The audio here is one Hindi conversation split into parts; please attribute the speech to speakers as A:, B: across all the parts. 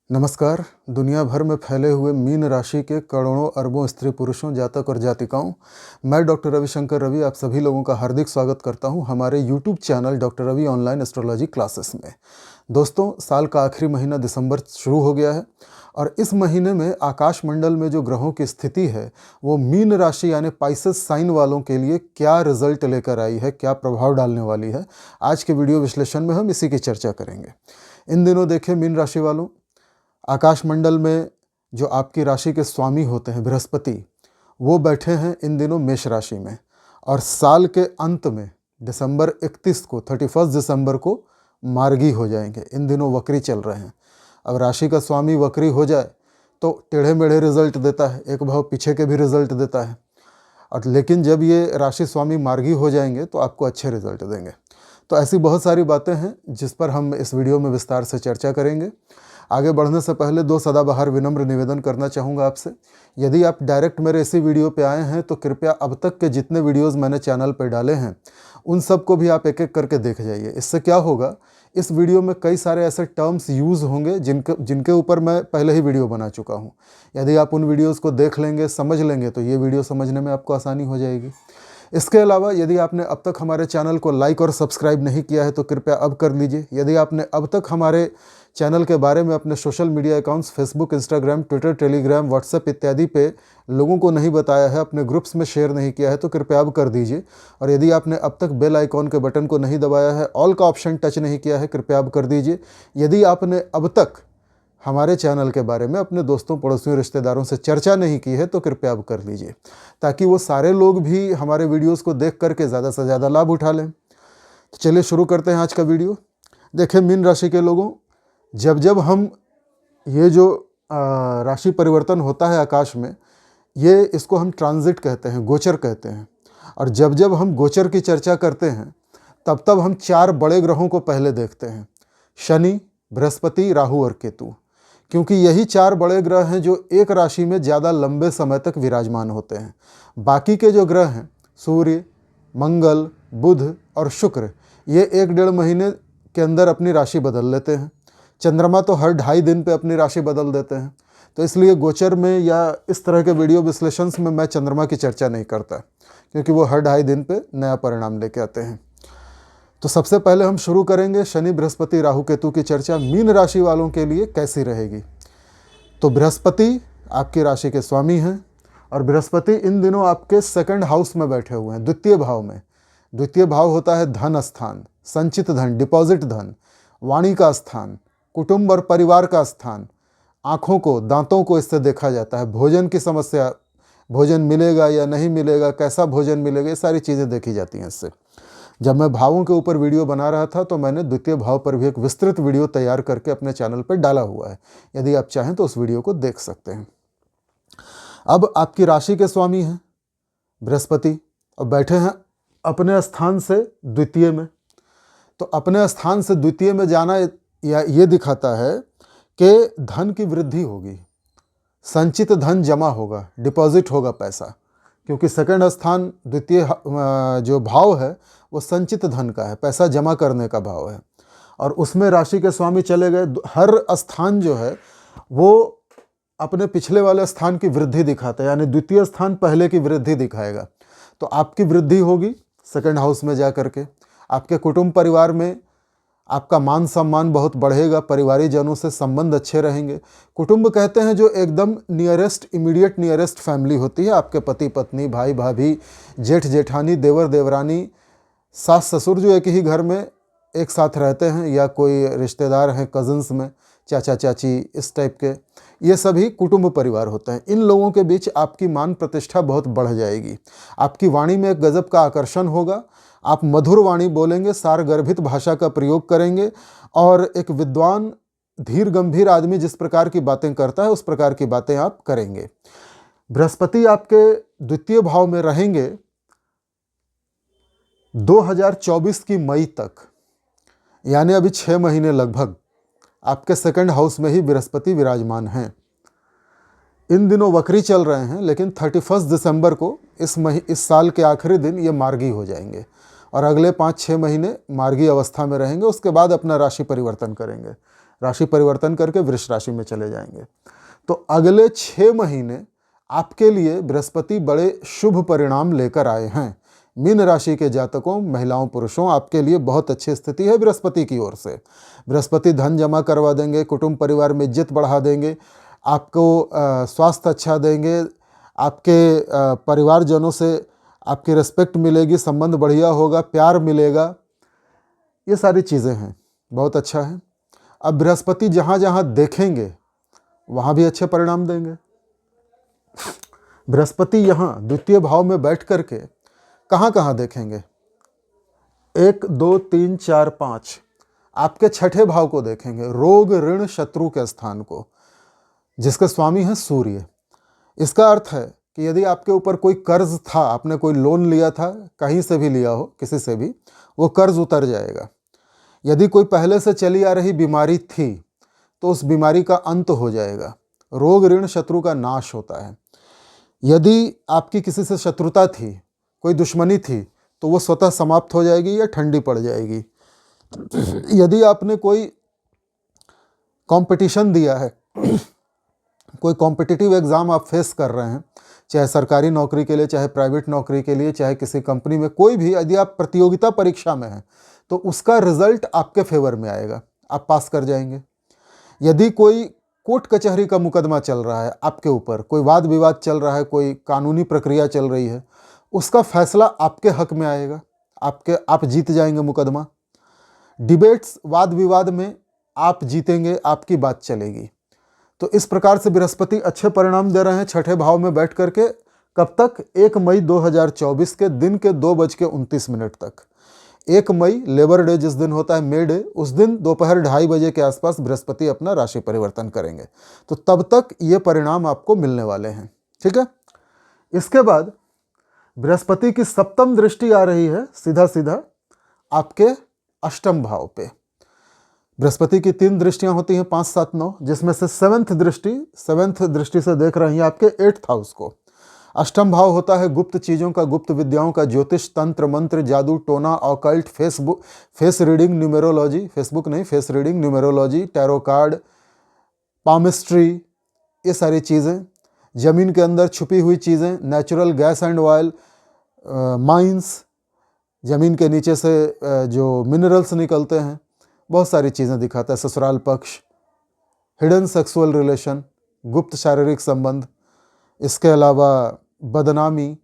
A: नमस्कार। दुनिया भर में फैले हुए मीन राशि के करोड़ों अरबों स्त्री पुरुषों, जातक और जातिकाओं, मैं डॉक्टर रविशंकर रवि आप सभी लोगों का हार्दिक स्वागत करता हूं हमारे YouTube channel doctor Ravi online astrology classes में। दोस्तों, साल का आखिरी महीना दिसंबर शुरू हो गया है और इस महीने में आकाश मंडल में जो ग्रहों की स्थिति है वो मीन राशि यानी पाइसेस साइन वालों के लिए क्या रिजल्ट लेकर आई है, क्या प्रभाव डालने वाली है, आज के वीडियो विश्लेषण में हम इसी की चर्चा करेंगे। इन दिनों देखिए मीन राशि वालों, आकाश मंडल में जो आपकी राशि के स्वामी होते हैं बृहस्पति, वो बैठे हैं इन दिनों मेष राशि में और साल के अंत में दिसंबर 31 को 31 दिसंबर को मार्गी हो जाएंगे। इन दिनों वक्री चल रहे हैं। अब राशि का स्वामी वक्री हो जाए तो टेढ़े मेढ़े रिजल्ट देता है, एक भाव पीछे के भी रिजल्ट देता है, और लेकिन जब ये राशि स्वामी मार्गी हो जाएंगे तो आपको अच्छे रिजल्ट देंगे। तो ऐसी बहुत सारी बातें हैं जिस पर हम इस वीडियो में विस्तार से चर्चा करेंगे। आगे बढ़ने से पहले दो सदाबहार विनम्र निवेदन करना चाहूँगा आपसे। यदि आप डायरेक्ट मेरे इसी वीडियो पे आए हैं तो कृपया अब तक के जितने वीडियोस मैंने चैनल पर डाले हैं उन सब को भी आप एक एक करके देख जाइए। इससे क्या होगा, इस वीडियो में कई सारे ऐसे टर्म्स यूज़ होंगे जिनके ऊपर मैं पहले ही वीडियो बना चुका हूँ। यदि आप उन वीडियोज़ को देख लेंगे, समझ लेंगे, तो ये वीडियो समझने में आपको आसानी हो जाएगी। इसके अलावा यदि आपने अब तक हमारे चैनल को लाइक और सब्सक्राइब नहीं किया है तो कृपया अब कर लीजिए। यदि आपने अब तक हमारे चैनल के बारे में अपने social media accounts Facebook, Instagram, Twitter, Telegram, WhatsApp इत्यादि पे लोगों को नहीं बताया है, अपने ग्रुप्स में शेयर नहीं किया है, तो कृपया अब कर दीजिए। और यदि आपने अब तक बेल आइकॉन के बटन को नहीं दबाया है, ऑल का ऑप्शन टच नहीं किया है, कृपया अब कर दीजिए। यदि आपने अब तक हमारे चैनल के बारे में अपने दोस्तों, पड़ोसियों, रिश्तेदारों से चर्चा नहीं की है तो कृपया अब कर लीजिए, ताकि वो सारे लोग भी हमारे वीडियोस को देख करके ज़्यादा से ज़्यादा लाभ उठा लें। तो चलिए शुरू करते हैं आज का वीडियो। देखिए मीन राशि के लोगों, जब जब हम ये जो राशि परिवर्तन होता है आकाश में, ये इसको हम ट्रांजिट कहते हैं, गोचर कहते हैं। और जब जब हम गोचर की चर्चा करते हैं तब तब हम चार बड़े ग्रहों को पहले देखते हैं: शनि, बृहस्पति, राहु और केतु। क्योंकि यही चार बड़े ग्रह हैं जो एक राशि में ज़्यादा लंबे समय तक विराजमान होते हैं। बाकी के जो ग्रह हैं, सूर्य, मंगल, बुध और शुक्र, ये 1-1.5 महीने के अंदर अपनी राशि बदल लेते हैं। चंद्रमा तो हर 2.5 दिन पे अपनी राशि बदल देते हैं। तो इसलिए गोचर में या इस तरह के वीडियो विश्लेषण में मैं चंद्रमा की चर्चा नहीं करता, क्योंकि वो हर 2.5 दिन पे नया परिणाम लेके आते हैं। तो सबसे पहले हम शुरू करेंगे शनि, बृहस्पति, राहु, केतु की चर्चा मीन राशि वालों के लिए कैसी रहेगी। तो बृहस्पति आपकी राशि के स्वामी हैं और बृहस्पति इन दिनों आपके सेकंड हाउस में बैठे हुए हैं, द्वितीय भाव में। द्वितीय भाव होता है धन स्थान, संचित धन, डिपॉजिट धन, वाणी का स्थान, कुटुंब और परिवार का स्थान, आँखों को, दांतों को इससे देखा जाता है। भोजन की समस्या, भोजन मिलेगा या नहीं मिलेगा, कैसा भोजन मिलेगा, ये सारी चीज़ें देखी जाती हैं इससे। जब मैं भावों के ऊपर वीडियो बना रहा था तो मैंने द्वितीय भाव पर भी एक विस्तृत वीडियो तैयार करके अपने चैनल पर डाला हुआ है। यदि आप चाहें तो उस वीडियो को देख सकते हैं। अब आपकी राशि के स्वामी हैं बृहस्पति और बैठे हैं अपने स्थान से द्वितीय में। तो अपने स्थान से द्वितीय में जाना ये दिखाता है कि धन की वृद्धि होगी, संचित धन जमा होगा, डिपॉजिट होगा पैसा। क्योंकि सेकंड स्थान, द्वितीय जो भाव है वो संचित धन का है, पैसा जमा करने का भाव है, और उसमें राशि के स्वामी चले गए। हर स्थान जो है वो अपने पिछले वाले स्थान की वृद्धि दिखाता है, यानी द्वितीय स्थान पहले की वृद्धि दिखाएगा। तो आपकी वृद्धि होगी सेकंड हाउस में जा करके। आपके कुटुंब परिवार में आपका मान सम्मान बहुत बढ़ेगा, परिवारी जनों से संबंध अच्छे रहेंगे। कुटुंब कहते हैं जो एकदम नियरेस्ट, इमीडिएट नियरेस्ट फैमिली होती है। आपके पति पत्नी, भाई भाभी, जेठ जेठानी, देवर देवरानी, सास ससुर जो एक ही घर में एक साथ रहते हैं, या कोई रिश्तेदार हैं कज़न्स में, चाचा चाची, इस टाइप के, ये सभी कुटुंब परिवार होते हैं। इन लोगों के बीच आपकी मान प्रतिष्ठा बहुत बढ़ जाएगी। आपकी वाणी में एक गजब का आकर्षण होगा। आप मधुर वाणी बोलेंगे, सारगर्भित भाषा का प्रयोग करेंगे, और एक विद्वान, धीर गंभीर आदमी जिस प्रकार की बातें करता है उस प्रकार की बातें आप करेंगे। बृहस्पति आपके द्वितीय भाव में रहेंगे 2024 की मई तक, यानी अभी 6 महीने लगभग आपके सेकंड हाउस में ही बृहस्पति विराजमान हैं। इन दिनों वक्री चल रहे हैं, लेकिन 31 दिसंबर को इस साल के आखिरी दिन ये मार्गी हो जाएंगे और अगले 5-6 महीने मार्गी अवस्था में रहेंगे। उसके बाद अपना राशि परिवर्तन करेंगे। राशि परिवर्तन करके वृष राशि में चले जाएंगे। तो अगले 6 महीने आपके लिए बृहस्पति बड़े शुभ परिणाम लेकर आए हैं। मीन राशि के जातकों, महिलाओं, पुरुषों, आपके लिए बहुत अच्छी स्थिति है बृहस्पति की ओर से। बृहस्पति धन जमा करवा देंगे, कुटुंब परिवार में इज्जत बढ़ा देंगे, आपको स्वास्थ्य अच्छा देंगे, आपके परिवारजनों से आपकी रिस्पेक्ट मिलेगी, संबंध बढ़िया होगा, प्यार मिलेगा, ये सारी चीज़ें हैं, बहुत अच्छा है। अब बृहस्पति जहाँ जहाँ देखेंगे वहाँ भी अच्छे परिणाम देंगे। बृहस्पति यहाँ द्वितीय भाव में बैठ करके कहाँ कहाँ देखेंगे? 1, 2, 3, 4, 5 आपके छठे भाव को देखेंगे, रोग, ऋण, शत्रु के स्थान को, जिसके स्वामी हैं सूर्य। इसका अर्थ है कि यदि आपके ऊपर कोई कर्ज था, आपने कोई लोन लिया था, कहीं से भी लिया हो, किसी से भी, वो कर्ज उतर जाएगा। यदि कोई पहले से चली आ रही बीमारी थी तो उस बीमारी का अंत हो जाएगा। रोग, ऋण, शत्रु का नाश होता है। यदि आपकी किसी से शत्रुता थी, कोई दुश्मनी थी, तो वो स्वतः समाप्त हो जाएगी या ठंडी पड़ जाएगी। यदि आपने कोई कंपटीशन दिया है, कोई कॉम्पिटिटिव एग्ज़ाम आप फेस कर रहे हैं, चाहे सरकारी नौकरी के लिए, चाहे प्राइवेट नौकरी के लिए, चाहे किसी कंपनी में, कोई भी यदि आप प्रतियोगिता परीक्षा में हैं तो उसका रिजल्ट आपके फेवर में आएगा, आप पास कर जाएंगे। यदि कोई कोर्ट कचहरी का मुकदमा चल रहा है आपके ऊपर, कोई वाद विवाद चल रहा है, कोई कानूनी प्रक्रिया चल रही है, उसका फैसला आपके हक में आएगा, आप जीत जाएंगे मुकदमा। डिबेट्स, वाद विवाद में आप जीतेंगे, आपकी बात चलेगी। तो इस प्रकार से बृहस्पति अच्छे परिणाम दे रहे हैं छठे भाव में बैठ करके। कब तक? 1 मई 2024 के दिन के 2:29 तक। 1 मई लेबर डे जिस दिन होता है, मे डे, उस दिन दोपहर 2:30 बजे के आसपास बृहस्पति अपना राशि परिवर्तन करेंगे। तो तब तक ये परिणाम आपको मिलने वाले हैं, ठीक है। इसके बाद बृहस्पति की सप्तम दृष्टि आ रही है सीधा सीधा आपके अष्टम भाव पे। बृहस्पति की 3 दृष्टियां होती हैं, 5, 7, 9, जिसमें से सेवेंथ दृष्टि से देख रही हैं आपके 8th हाउस को। अष्टम भाव होता है गुप्त चीज़ों का, गुप्त विद्याओं का, ज्योतिष, तंत्र, मंत्र, जादू, टोना, occult, face reading, numerology, Facebook नहीं, face reading, numerology, tarot card, palmistry, ये सारी चीज़ें, ज़मीन के अंदर छुपी हुई चीज़ें, natural gas and oil, mines, ज़मीन के नीचे से जो मिनरल्स निकलते हैं, बहुत सारी चीज़ें दिखाता है। ससुराल पक्ष, हिडन सेक्सुअल रिलेशन, गुप्त शारीरिक संबंध, इसके अलावा बदनामी,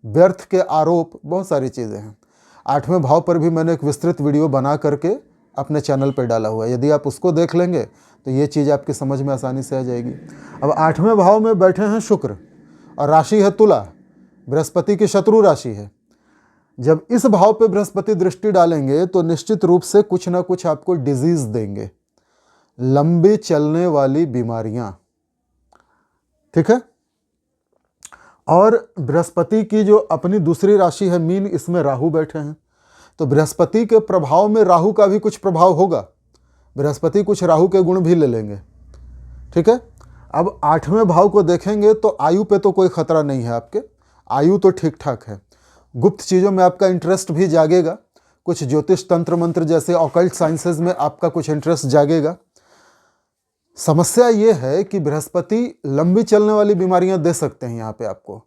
A: व्यर्थ के आरोप, बहुत सारी चीज़ें हैं। 8वें भाव पर भी मैंने एक विस्तृत वीडियो बना करके अपने चैनल पर डाला हुआ है, यदि आप उसको देख लेंगे तो ये चीज़ आपकी समझ में आसानी से आ जाएगी। अब 8वें भाव में बैठे हैं शुक्र और राशि है तुला, बृहस्पति की शत्रु राशि है। जब इस भाव पे बृहस्पति दृष्टि डालेंगे तो निश्चित रूप से कुछ ना कुछ आपको डिजीज देंगे, लंबी चलने वाली बीमारियां, ठीक है। और बृहस्पति की जो अपनी दूसरी राशि है मीन, इसमें राहु बैठे हैं, तो बृहस्पति के प्रभाव में राहु का भी कुछ प्रभाव होगा। बृहस्पति कुछ राहु के गुण भी ले लेंगे, ठीक है। अब 8वें भाव को देखेंगे तो आयु पे तो कोई खतरा नहीं है, आपके आयु तो ठीक ठाक है। गुप्त चीज़ों में आपका इंटरेस्ट भी जागेगा, कुछ ज्योतिष, तंत्र मंत्र जैसे ऑकल्ट साइंसेज में आपका कुछ इंटरेस्ट जागेगा। समस्या ये है कि बृहस्पति लंबी चलने वाली बीमारियां दे सकते हैं यहाँ पे आपको।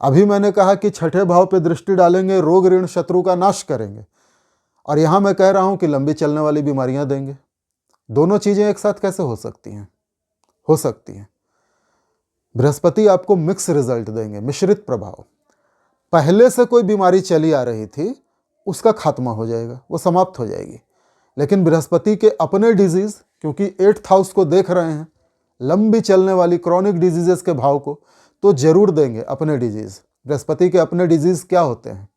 A: अभी मैंने कहा कि छठे भाव पे दृष्टि डालेंगे, रोग, ऋण, शत्रु का नाश करेंगे, और यहाँ मैं कह रहा हूँ कि लंबी चलने वाली बीमारियां देंगे। दोनों चीज़ें एक साथ कैसे हो सकती हैं? हो सकती हैं। बृहस्पति आपको मिक्स रिजल्ट देंगे, मिश्रित प्रभाव। पहले से कोई बीमारी चली आ रही थी, उसका खात्मा हो जाएगा, वो समाप्त हो जाएगी। लेकिन बृहस्पति के अपने डिजीज़, क्योंकि 8th हाउस को देख रहे हैं, लंबी चलने वाली क्रॉनिक डिजीजेस के भाव को, तो जरूर देंगे अपने डिजीज़। बृहस्पति के अपने डिजीज़ क्या होते हैं?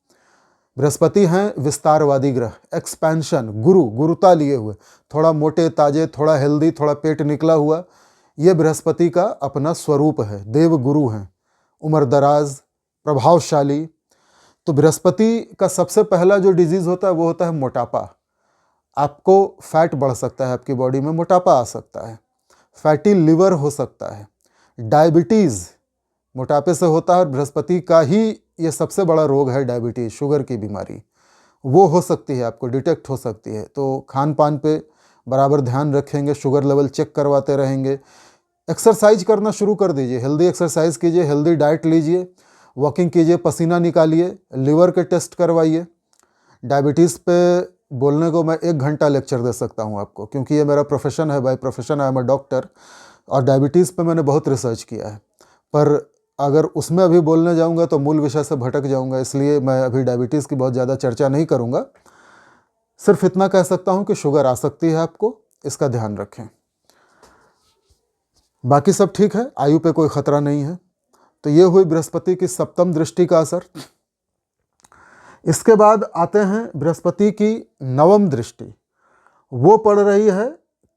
A: बृहस्पति हैं विस्तारवादी ग्रह, एक्सपेंशन, गुरुता लिए हुए, थोड़ा मोटे ताजे, थोड़ा हेल्दी, थोड़ा पेट निकला हुआ, ये बृहस्पति का अपना स्वरूप है। देव गुरु हैं, उम्र दराज, प्रभावशाली। तो बृहस्पति का सबसे पहला जो डिजीज़ होता है वो होता है मोटापा। आपको फैट बढ़ सकता है, आपकी बॉडी में मोटापा आ सकता है, फैटी लिवर हो सकता है, डायबिटीज़ मोटापे से होता है। बृहस्पति का ही ये सबसे बड़ा रोग है डायबिटीज़, शुगर की बीमारी, वो हो सकती है, आपको डिटेक्ट हो सकती है। तो खान पान पे बराबर ध्यान रखेंगे, शुगर लेवल चेक करवाते रहेंगे, एक्सरसाइज करना शुरू कर दीजिए, हेल्दी एक्सरसाइज कीजिए, हेल्दी डाइट लीजिए, वॉकिंग कीजिए, पसीना निकालिए, लिवर के टेस्ट करवाइए। डायबिटीज़ पे बोलने को मैं 1 घंटा लेक्चर दे सकता हूँ आपको, क्योंकि ये मेरा प्रोफेशन है, by profession I am a doctor, और डायबिटीज़ पे मैंने बहुत रिसर्च किया है। पर अगर उसमें अभी बोलने जाऊँगा तो मूल विषय से भटक जाऊँगा, इसलिए मैं अभी डायबिटीज़ की बहुत ज़्यादा चर्चा नहीं करूँगा। सिर्फ इतना कह सकता हूँ कि शुगर आ सकती है आपको, इसका ध्यान रखें। बाकी सब ठीक है, आयु पे कोई खतरा नहीं है। तो ये हुई बृहस्पति की सप्तम दृष्टि का असर। इसके बाद आते हैं बृहस्पति की नवम दृष्टि। वो पड़ रही है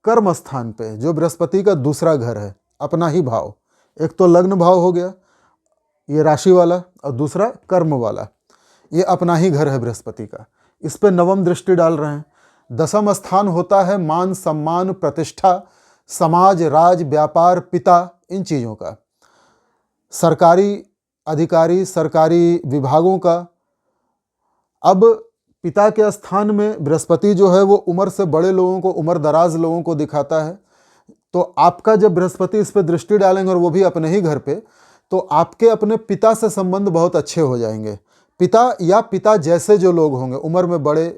A: कर्म स्थान पे, जो बृहस्पति का दूसरा घर है, अपना ही भाव। एक तो लग्न भाव हो गया ये राशि वाला, और दूसरा कर्म वाला, ये अपना ही घर है बृहस्पति का। इस पे नवम दृष्टि डाल रहे हैं। दसम स्थान होता है मान सम्मान प्रतिष्ठा, समाज, राज, व्यापार, पिता, इन चीज़ों का, सरकारी अधिकारी, सरकारी विभागों का। अब पिता के स्थान में बृहस्पति जो है वो उम्र से बड़े लोगों को, उम्र दराज लोगों को दिखाता है। तो आपका जब बृहस्पति इस पे दृष्टि डालेंगे, और वो भी अपने ही घर पे, तो आपके अपने पिता से संबंध बहुत अच्छे हो जाएंगे। पिता या पिता जैसे जो लोग होंगे, उम्र में बड़े,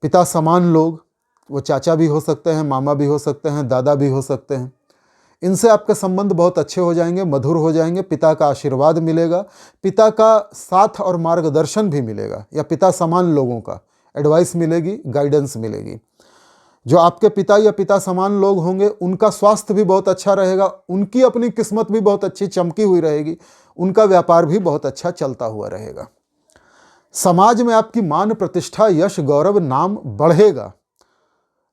A: पिता समान लोग, वो चाचा भी हो सकते हैं, मामा भी हो सकते हैं, दादा भी हो सकते हैं, इनसे आपके संबंध बहुत अच्छे हो जाएंगे, मधुर हो जाएंगे। पिता का आशीर्वाद मिलेगा, पिता का साथ और मार्गदर्शन भी मिलेगा, या पिता समान लोगों का एडवाइस मिलेगी, गाइडेंस मिलेगी। जो आपके पिता या पिता समान लोग होंगे उनका स्वास्थ्य भी बहुत अच्छा रहेगा, उनकी अपनी किस्मत भी बहुत अच्छी चमकी हुई रहेगी, उनका व्यापार भी बहुत अच्छा चलता हुआ रहेगा। समाज में आपकी मान प्रतिष्ठा, यश, गौरव, नाम बढ़ेगा।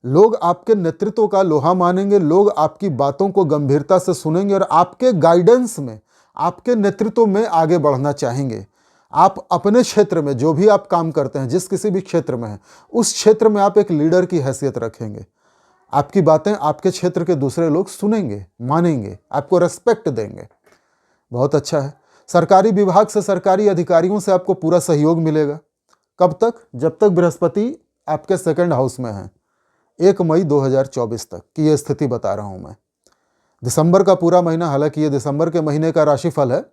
A: लोग आपके नेतृत्व का लोहा मानेंगे, लोग आपकी बातों को गंभीरता से सुनेंगे और आपके गाइडेंस में, आपके नेतृत्व में आगे बढ़ना चाहेंगे। आप अपने क्षेत्र में जो भी आप काम करते हैं, जिस किसी भी क्षेत्र में हैं, उस क्षेत्र में आप एक लीडर की हैसियत रखेंगे। आपकी बातें आपके क्षेत्र के दूसरे लोग सुनेंगे, मानेंगे, आपको रेस्पेक्ट देंगे। बहुत अच्छा है। सरकारी विभाग से, सरकारी अधिकारियों से आपको पूरा सहयोग मिलेगा। कब तक? जब तक बृहस्पति आपके सेकंड हाउस में है, 1 मई 2024 तक की ये स्थिति बता रहा हूं मैं। दिसंबर का पूरा महीना, हालांकि ये दिसंबर के महीने का राशिफल है।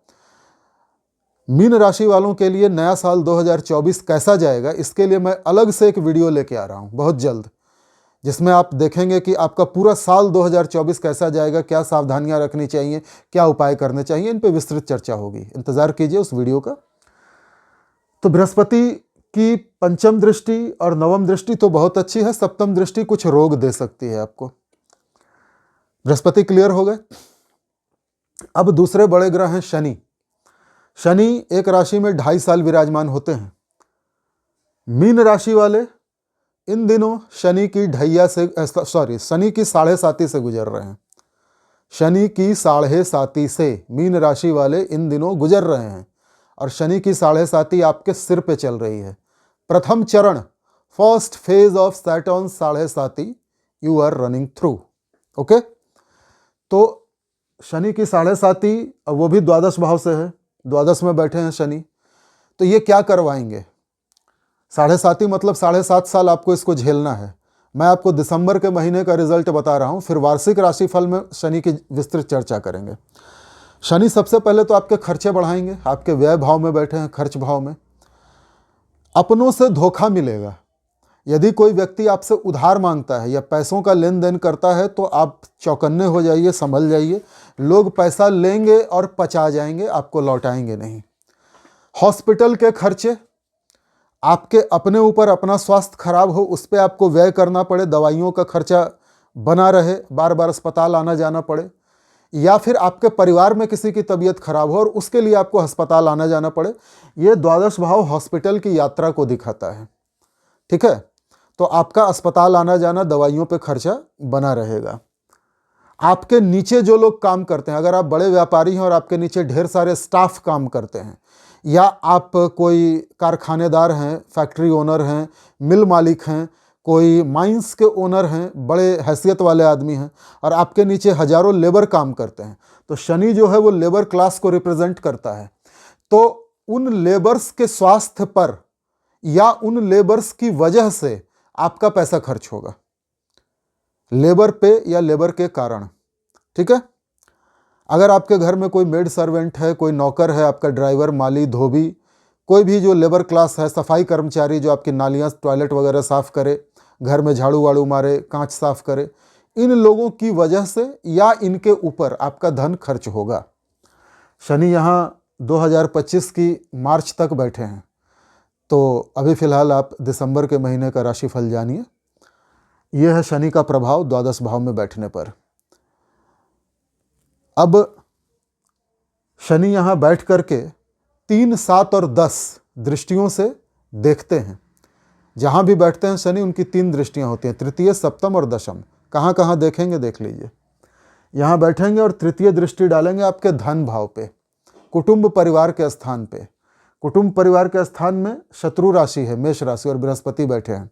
A: मीन राशि वालों के लिए नया साल 2024 कैसा जाएगा, इसके लिए मैं अलग से एक वीडियो लेके आ रहा हूं बहुत जल्द, जिसमें आप देखेंगे कि आपका पूरा साल 2024 कैसा जाएगा, क्या सावधानियां रखनी चाहिए, क्या उपाय करने चाहिए, इन पर विस्तृत चर्चा होगी। इंतजार कीजिए उस वीडियो का। तो बृहस्पति की पंचम दृष्टि और नवम दृष्टि तो बहुत अच्छी है, सप्तम दृष्टि कुछ रोग दे सकती है आपको। बृहस्पति क्लियर हो गए। अब दूसरे बड़े ग्रह हैं शनि। शनि एक राशि में 2.5 साल विराजमान होते हैं। मीन राशि वाले इन दिनों शनि की शनि की 7.5 से गुजर रहे हैं। शनि की 7.5 से मीन राशि वाले इन दिनों गुजर रहे हैं, और शनि की 7.5 आपके सिर पे चल रही है। प्रथम चरण, first phase of Saturn 7.5 you are running through. Okay, तो शनि की 7.5, वो भी द्वादश भाव से है, द्वादश में बैठे हैं शनि। तो ये क्या करवाएंगे? 7.5 मतलब 7.5 साल आपको इसको झेलना है। मैं आपको दिसंबर के महीने का रिजल्ट बता रहा हूं, फिर वार्षिक राशिफल में शनि की विस्तृत चर्चा करेंगे। शनि सबसे पहले तो आपके खर्चे बढ़ाएंगे, आपके व्यय भाव में बैठे हैं, खर्च भाव में। अपनों से धोखा मिलेगा। यदि कोई व्यक्ति आपसे उधार मांगता है या पैसों का लेन देन करता है, तो आप चौकन्ने हो जाइए, संभल जाइए। लोग पैसा लेंगे और पचा जाएंगे, आपको लौटाएंगे नहीं। हॉस्पिटल के खर्चे, आपके अपने ऊपर, अपना स्वास्थ्य खराब हो उस पर आपको व्यय करना पड़े, दवाइयों का खर्चा बना रहे, बार बार अस्पताल आना जाना पड़े, या फिर आपके परिवार में किसी की तबीयत खराब हो और उसके लिए आपको अस्पताल आना जाना पड़े, ये द्वादश भाव हॉस्पिटल की यात्रा को दिखाता है। ठीक है, तो आपका अस्पताल आना जाना, दवाइयों पे खर्चा बना रहेगा। आपके नीचे जो लोग काम करते हैं, अगर आप बड़े व्यापारी हैं और आपके नीचे ढेर सारे स्टाफ काम करते हैं, या आप कोई कारखानेदार हैं, फैक्ट्री ओनर हैं, मिल मालिक हैं, कोई माइंस के ओनर हैं, बड़े हैसियत वाले आदमी हैं, और आपके नीचे हजारों लेबर काम करते हैं, तो शनि जो है वो लेबर क्लास को रिप्रेजेंट करता है। तो उन लेबर्स के स्वास्थ्य पर या उन लेबर्स की वजह से आपका पैसा खर्च होगा। लेबर पे या लेबर के कारण। ठीक है, अगर आपके घर में कोई मेड सर्वेंट है, कोई नौकर है, आपका ड्राइवर, माली, धोबी, कोई भी जो लेबर क्लास है, सफाई कर्मचारी जो आपकी नालियाँ टॉयलेट वगैरह साफ़ करे, घर में झाड़ू वाड़ू मारे, कांच साफ करे, इन लोगों की वजह से या इनके ऊपर आपका धन खर्च होगा। शनि यहाँ 2025 की मार्च तक बैठे हैं, तो अभी फ़िलहाल आप दिसंबर के महीने का राशिफल जानिए। यह है शनि का प्रभाव द्वादश भाव में बैठने पर। अब शनि यहाँ बैठ करके 3, 7 और 10 दृष्टियों से देखते हैं। जहाँ भी बैठते हैं शनि, उनकी 3 दृष्टियाँ होती हैं, तृतीय, सप्तम और दशम। कहाँ कहाँ देखेंगे देख लीजिए। यहाँ बैठेंगे और तृतीय दृष्टि डालेंगे आपके धन भाव पे, कुटुंब परिवार के स्थान पे। कुटुंब परिवार के स्थान में शत्रु राशि है, मेष राशि, और बृहस्पति बैठे हैं।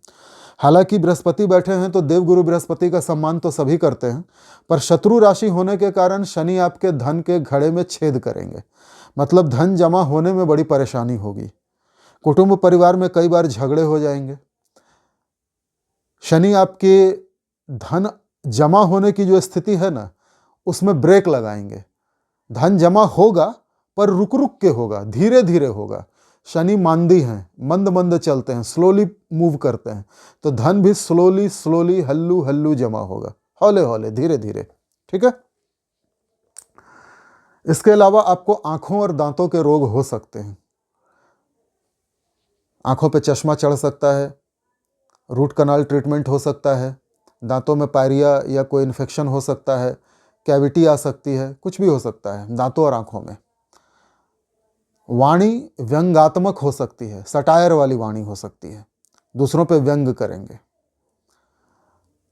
A: हालांकि बृहस्पति बैठे हैं तो देवगुरु बृहस्पति का सम्मान तो सभी करते हैं, पर शत्रु राशि होने के कारण शनि आपके धन के घड़े में छेद करेंगे, मतलब धन जमा होने में बड़ी परेशानी होगी। कुटुंब परिवार में कई बार झगड़े हो जाएंगे। शनि आपके धन जमा होने की जो स्थिति है ना, उसमें ब्रेक लगाएंगे। धन जमा होगा पर रुक रुक के होगा, धीरे धीरे होगा। शनि मांदी हैं, मंद मंद चलते हैं, स्लोली मूव करते हैं, तो धन भी स्लोली स्लोली हल्लू हल्लू जमा होगा, हौले हौले, धीरे धीरे। ठीक है, इसके अलावा आपको आंखों और दांतों के रोग हो सकते हैं। आंखों पे चश्मा चढ़ सकता है, रूट कनाल ट्रीटमेंट हो सकता है, दांतों में पायरिया या कोई इन्फेक्शन हो सकता है, कैविटी आ सकती है, कुछ भी हो सकता है दांतों और आंखों में। वाणी व्यंग्यात्मक हो सकती है, सटायर वाली वाणी हो सकती है, दूसरों पे व्यंग करेंगे।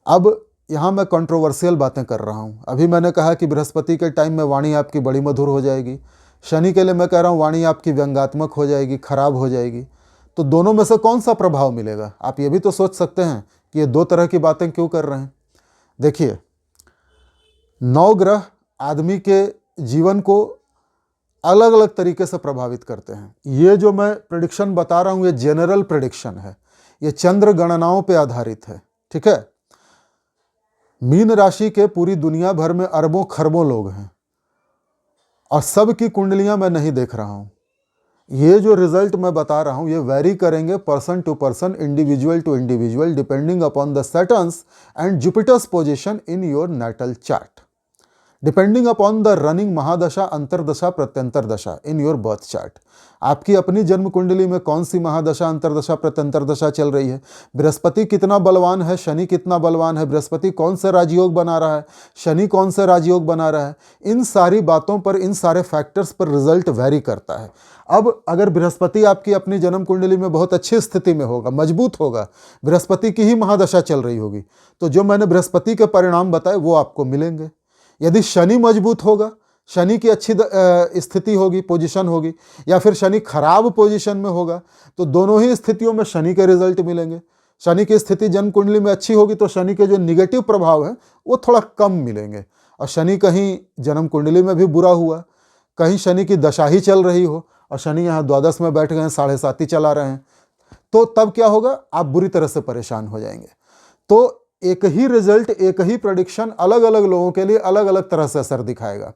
A: अब यहाँ मैं कंट्रोवर्शियल बातें कर रहा हूँ। अभी मैंने कहा कि बृहस्पति के टाइम में वाणी आपकी बड़ी मधुर हो जाएगी, शनि के लिए मैं कह रहा हूँ वाणी आपकी व्यंग्यात्मक हो जाएगी, खराब हो जाएगी। तो दोनों में से कौन सा प्रभाव मिलेगा? आप ये भी तो सोच सकते हैं कि ये 2 तरह की बातें क्यों कर रहे हैं। देखिए, 9 ग्रह आदमी के जीवन को अलग अलग तरीके से प्रभावित करते हैं। ये जो मैं प्रेडिक्शन बता रहा हूँ, ये जनरल प्रेडिक्शन है, ये चंद्र गणनाओं पे आधारित है। ठीक है, मीन राशि के पूरी दुनिया भर में अरबों खरबों लोग हैं और सबकी कुंडलियां मैं नहीं देख रहा हूँ। ये जो रिजल्ट मैं बता रहा हूँ ये वेरी करेंगे person to person, individual to individual, depending upon the Saturn's and Jupiter's position in your natal chart, depending upon the running mahadasha, antardasha, pratyantar dasha in your birth chart. आपकी अपनी जन्म कुंडली में कौन सी महादशा, अंतरदशा, प्रत्यंतर दशा चल रही है, बृहस्पति कितना बलवान है, शनि कितना बलवान है, बृहस्पति कौन से राजयोग बना रहा है, शनि कौन से राजयोग बना रहा है, इन सारी बातों पर, इन सारे फैक्टर्स पर रिजल्ट वेरी करता है। अब अगर बृहस्पति आपकी अपनी जन्म कुंडली में बहुत अच्छी स्थिति में होगा, मजबूत होगा, बृहस्पति की ही महादशा चल रही होगी, तो जो मैंने बृहस्पति के परिणाम बताए वो आपको मिलेंगे। यदि शनि मजबूत होगा, शनि की अच्छी स्थिति होगी, पोजीशन होगी, या फिर शनि खराब पोजीशन में होगा, तो दोनों ही स्थितियों में शनि के रिजल्ट मिलेंगे। शनि की स्थिति जन्म कुंडली में अच्छी होगी तो शनि के जो निगेटिव प्रभाव हैं वो थोड़ा कम मिलेंगे, और शनि कहीं जन्म कुंडली में भी बुरा हुआ, कहीं शनि की दशा ही चल रही हो और शनि यहाँ द्वादश में बैठ गए हैं, 7.5 चला रहे हैं, तो तब क्या होगा, आप बुरी तरह से परेशान हो जाएंगे। तो एक ही रिजल्ट, एक ही प्रेडिक्शन अलग अलग लोगों के लिए अलग अलग तरह से असर दिखाएगा।